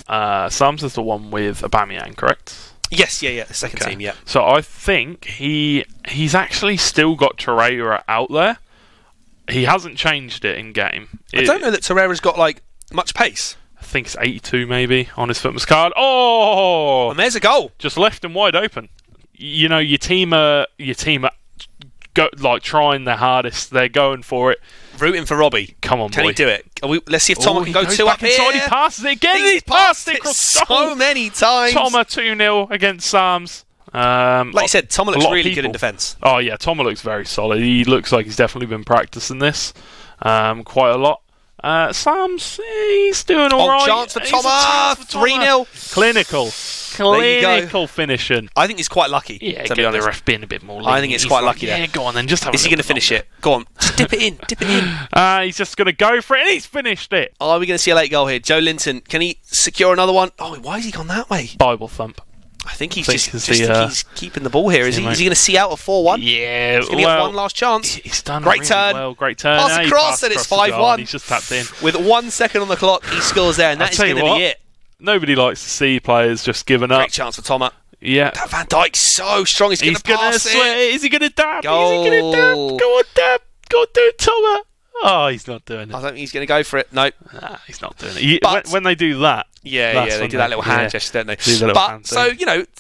J: Sams is the one with Aubameyang, correct?
N: Yes, the second team, yeah.
J: So I think he's actually still got Torreira out there. He hasn't changed it in game.
N: I don't know that Torreira's got much pace.
J: I think it's 82 maybe on his fitness card. Oh!
N: And there's a goal.
J: Just left him wide open. Your team are trying their hardest. They're going for it.
N: Rooting for Robbie.
J: Come on,
N: Can
J: boy.
N: he do it? Let's see if Toma can go 2 up here.
J: He passes it again.
N: He's passed it
J: across
N: so many times.
J: Toma 2-0 against Sams.
N: Like you said, Toma looks really good in defence.
M: Oh yeah, Toma looks very solid. He looks like he's definitely been practicing this quite a lot. Sam's, he's doing all right.
N: Chance for Toma. 3-0.
M: Clinical finishing.
N: I think he's quite lucky.
M: Yeah,
N: to be honest.
M: The ref being a bit more.
N: I think it's quite lucky there.
M: Yeah, go on then. Just have.
N: Is he going to finish it? Go on, just dip it in. Dip it in.
M: He's just going to go for it, and he's finished it.
N: Are we going to see a late goal here? Joe Linton, can he secure another one? Oh, why has he gone that way?
M: Bible thump.
N: I think he's he's keeping the ball here. Is he going to see out a 4-1?
M: Yeah.
N: He's going to get one last chance.
M: He's done
N: great
M: really
N: turn.
M: Well, great turn.
N: Pass across, and it's 5-1.
M: He's just tapped in.
N: With 1 second on the clock, he scores there, and that is going to be it.
M: Nobody likes to see players just giving up.
N: Great chance for Toma.
M: Yeah.
N: That Van Dijk's so strong. He's going to pass it.
M: Is he going to dab?
N: Goal.
M: Is he going to dab? Go on, dab. Go on, do it, Toma. Oh, he's not doing it.
N: I don't think he's going to go for it. No.
M: Nah, he's not doing it. But when they do that.
N: Yeah, they do that little hand gesture, don't they? But, so,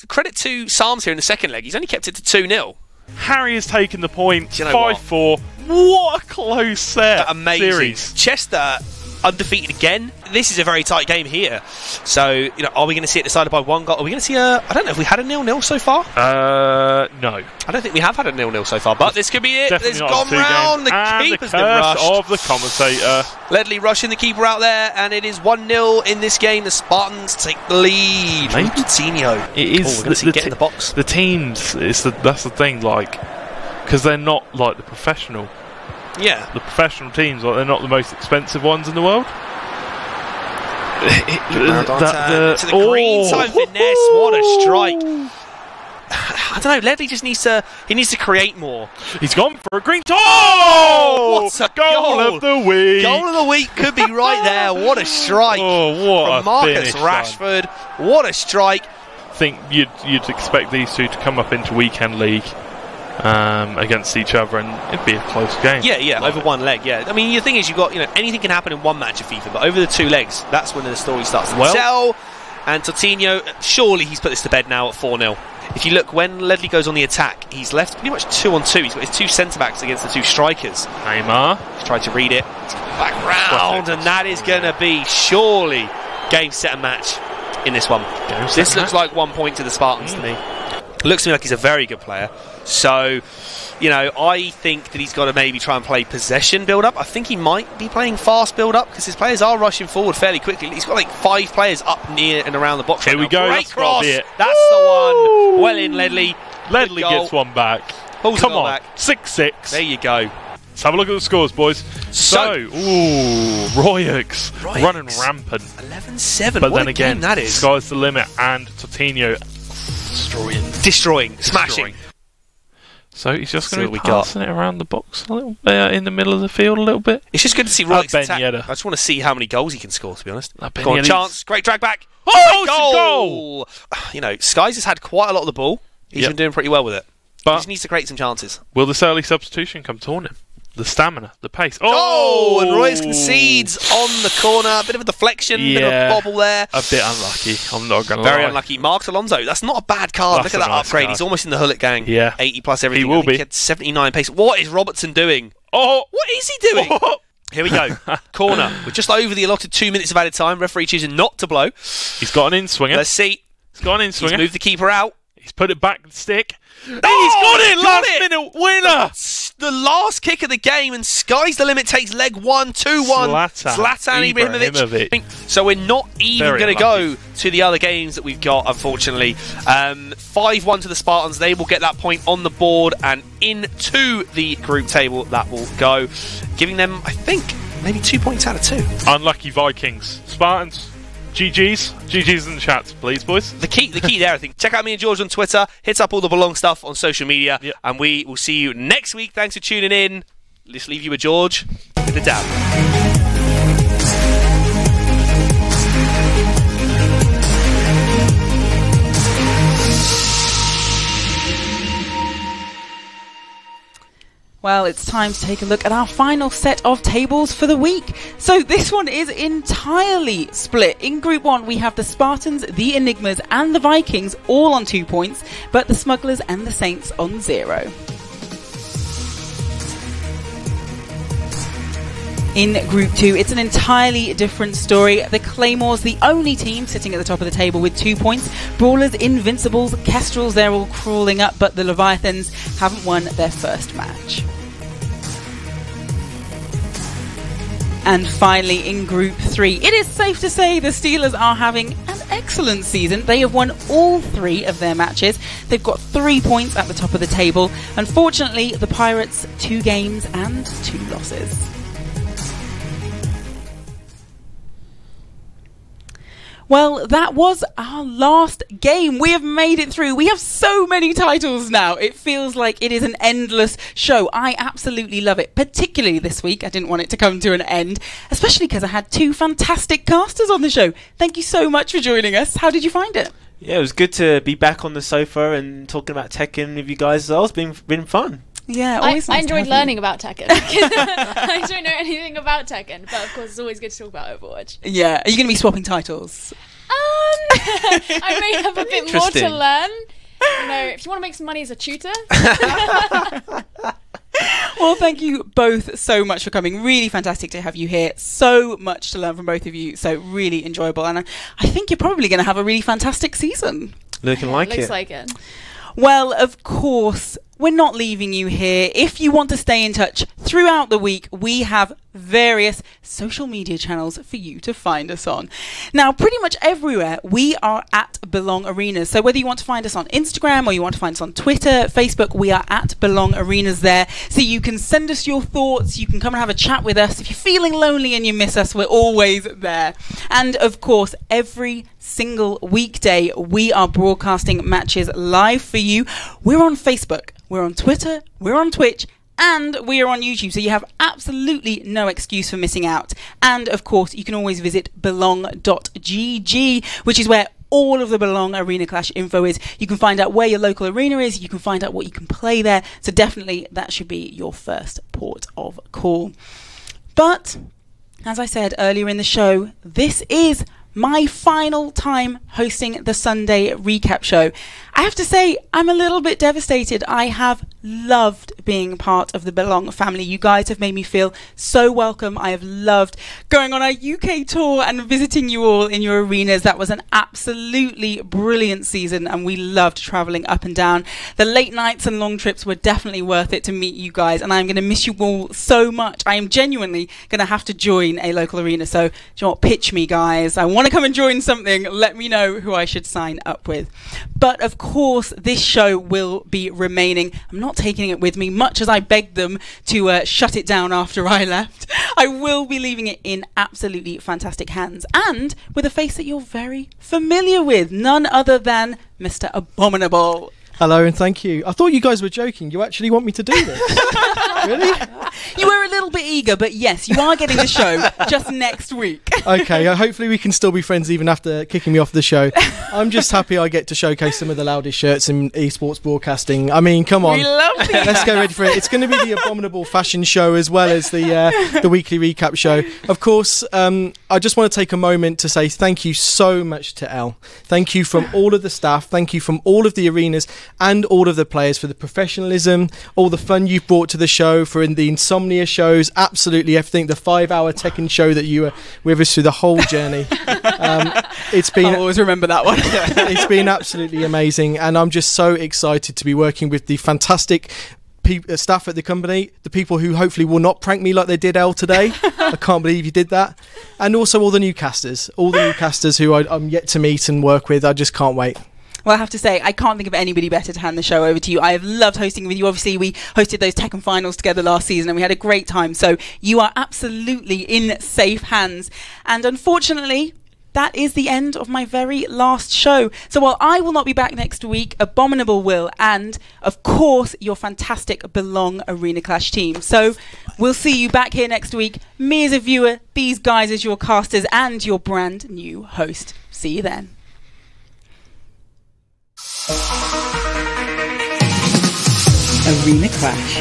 N: credit to Psalms here in the second leg. He's only kept it to 2-0.
M: Harry has taken the point. 5-4. What a close set.
N: Amazing.
M: Series.
N: Chester undefeated again. This is a very tight game here. So, are we going to see it decided by one goal? Are we going to see I don't know if we had a 0-0 so far.
M: No.
N: I don't think we have had a 0-0 so far, but this could be it.
M: Definitely
N: It's gone round. The keeper's been rushed.
M: Of the commentator.
N: Ledley rushing the keeper out there, and it is 1-0 in this game. The Spartans take the lead. Coutinho.
M: It is.
N: We're going to see it get in the box.
M: The teams, that's the thing, because they're not like the professional.
N: Yeah.
M: The professional teams, they're not the most expensive ones in the world.
N: To the green time finesse. What a strike. I don't know, Ledley just needs to create more.
M: He's gone for a green toe! Oh!
N: What a
M: goal of the week!
N: Goal of the week could be right there. What a strike from Marcus Rashford. What a strike.
M: I think you'd expect these two to come up into weekend league against each other, and it'd be a close game.
N: Yeah, over one leg. Yeah, I mean, the thing is, you've got anything can happen in one match of FIFA, but over the 2 legs, that's when the story starts to tell. And Coutinho, surely he's put this to bed now at 4-0. If you look, when Ledley goes on the attack, he's left pretty much 2-on-2. He's got his 2 centre-backs against the 2 strikers.
M: Neymar.
N: He's tried to read it. Back round, and that is going to be, surely, game, set and match in this one. This looks like 1 point to the Spartans to me. Looks to me like he's a very good player. So, I think that he's got to maybe try and play possession build-up. I think he might be playing fast build-up because his players are rushing forward fairly quickly. He's got 5 players up near and around the box.
M: Here we go.
N: Great cross. That's the one. Well in, Ledley.
M: Ledley gets one back. Come on.
N: Back.
M: 6-6.
N: There you go.
M: Let's have a look at the scores, boys. Royaux running rampant.
N: 11-7.
M: But
N: what
M: then again,
N: that is.
M: Sky's the limit, and Coutinho
N: destroying, smashing.
M: So he's just going to be passing it around the box a little, in the middle of the field a little bit.
N: It's just good to see Royaux attack. I just want to see how many goals he can score, to be honest. Go on, chance, great drag back.
M: Goal!
N: Skies has had quite a lot of the ball. He's been doing pretty well with it. But he just needs to create some chances.
M: Will this early substitution come to haunt him? The stamina, the pace.
N: And Royaux concedes on the corner. A bit of a deflection, bit of a bobble there.
M: A bit unlucky, I'm not going to lie.
N: Very unlucky. Marcos Alonso, that's not a bad card. Look at that upgrade. He's almost in the Hullet gang.
M: Yeah.
N: 80 plus everything.
M: He will be.
N: He had 79 pace. What is Robertson doing?
M: What
N: is he doing? Here we go. Corner. We're just over the allotted 2 minutes of added time. Referee choosing not to blow.
M: He's got an in-swinger.
N: Let's see.
M: He's got an in-swinger.
N: He's moved the keeper out.
M: He's put it back the stick. He's got it! Last minute winner!
N: The last kick of the game, and Sky's the limit takes leg 1, 2-1. Zlatan Ibrahimovic. So we're not even going to go to the other games that we've got, unfortunately. 5-1 to the Spartans. They will get that point on the board, and into the group table that will go, giving them, I think, maybe 2 points out of 2.
M: Unlucky Vikings. Spartans. GG's in the chat, please, boys.
N: The key there, I think. Check out me and George on Twitter. Hit up all the Belong stuff on social media. And we will see you next week. Thanks for tuning in. Let's leave you with George with the dab.
A: Well, it's time to take a look at our final set of tables for the week. So this one is entirely split. In Group 1, we have the Spartans, the Enigmas, and the Vikings all on 2 points, but the Smugglers and the Saints on 0. In Group 2, it's an entirely different story. The Claymores, the only team sitting at the top of the table with 2 points. Brawlers, Invincibles, Kestrels, they're all crawling up, but the Leviathans haven't won their first match. And finally, in Group 3, it is safe to say the Steelers are having an excellent season. They have won all 3 of their matches. They've got 3 points at the top of the table. Unfortunately, the Pirates, 2 games and 2 losses. Well, that was our last game. We have made it through. We have so many titles now. It feels like it is an endless show. I absolutely love it, particularly this week. I didn't want it to come to an end, especially because I had 2 fantastic casters on the show. Thank you so much for joining us. How did you find it?
D: Yeah, it was good to be back on the sofa and talking about Tekken with you guys as well. It's been fun.
A: Yeah, always
C: I
A: nice
C: enjoyed learning about Tekken. I don't know anything about Tekken, but of course it's always good to talk about Overwatch.
A: Yeah, are you going to be swapping titles?
C: I may have a bit more to learn. You know, if you want to make some money as a tutor.
A: Well, thank you both so much for coming. Really fantastic to have you here. So much to learn from both of you. So really enjoyable. And I think you're probably going to have a really fantastic season.
D: Looks like
C: it.
A: Well, of course, we're not leaving you here. If you want to stay in touch throughout the week, we have various social media channels for you to find us on. Now, pretty much everywhere, we are at Belong Arenas. So whether you want to find us on Instagram or you want to find us on Twitter, Facebook, we are at Belong Arenas there. So you can send us your thoughts. You can come and have a chat with us. If you're feeling lonely and you miss us, we're always there. And of course, every single weekday, we are broadcasting matches live for you. We're on Facebook, we're on Twitter, we're on Twitch, and we are on YouTube, so you have absolutely no excuse for missing out. And of course, you can always visit belong.gg, which is where all of the Belong Arena Clash info is. You can find out where your local arena is, you can find out what you can play there, so definitely that should be your first port of call. But, as I said earlier in the show, this is my final time hosting the Sunday recap show. I have to say, I'm a little bit devastated. I have loved being part of the Belong family. You guys have made me feel so welcome. I have loved going on our UK tour and visiting you all in your arenas. That was an absolutely brilliant season, and we loved travelling up and down. The late nights and long trips were definitely worth it to meet you guys, and I'm going to miss you all so much. I am genuinely going to have to join a local arena, so do you know what? Pitch me, guys. I want to come and join something. Let me know who I should sign up with. But of course, this show will be remaining. I'm not taking it with me, much as I begged them to shut it down after I left. I will be leaving it in absolutely fantastic hands, and with a face that you're very familiar with, none other than Mr. Abominable.
B: Hello and thank you. I thought you guys were joking. You actually want me to do this? Really?
A: You were a little bit eager, but yes, you are getting the show just next week.
B: Okay, hopefully we can still be friends even after kicking me off the show. I'm just happy I get to showcase some of the loudest shirts in esports broadcasting. I mean, come on.
A: We love these.
B: Let's get ready for it. It's going to be the Abominable fashion show as well as the weekly recap show. Of course, I just want to take a moment to say thank you so much to Elle. Thank you from all of the staff. Thank you from all of the arenas and all of the players for the professionalism, all the fun you've brought to the show, for the Insomnia shows, absolutely everything, the 5-hour Tekken show that you were with us through the whole journey. It's been,
A: I'll always remember that one.
B: It's been absolutely amazing, and I'm just so excited to be working with the fantastic staff at the company, the people who hopefully will not prank me like they did Elle today. I can't believe you did that. And also all the new casters who I'm yet to meet and work with. I just can't wait.
A: Well, I have to say, I can't think of anybody better to hand the show over to you. I have loved hosting with you. Obviously, we hosted those Tekken finals together last season and we had a great time. So you are absolutely in safe hands. And unfortunately, that is the end of my very last show. So while I will not be back next week, Abominable will, and of course your fantastic Belong Arena Clash team. So we'll see you back here next week. Me as a viewer, these guys as your casters, and your brand new host. See you then.
O: Arena Clash,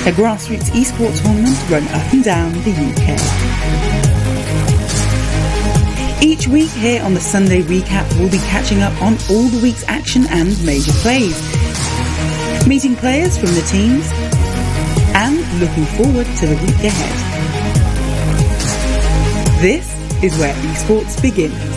O: a grassroots esports tournament run up and down the UK. Each week here on the Sunday recap, we'll be catching up on all the week's action and major plays, meeting players from the teams, and looking forward to the week ahead. This is where esports begin.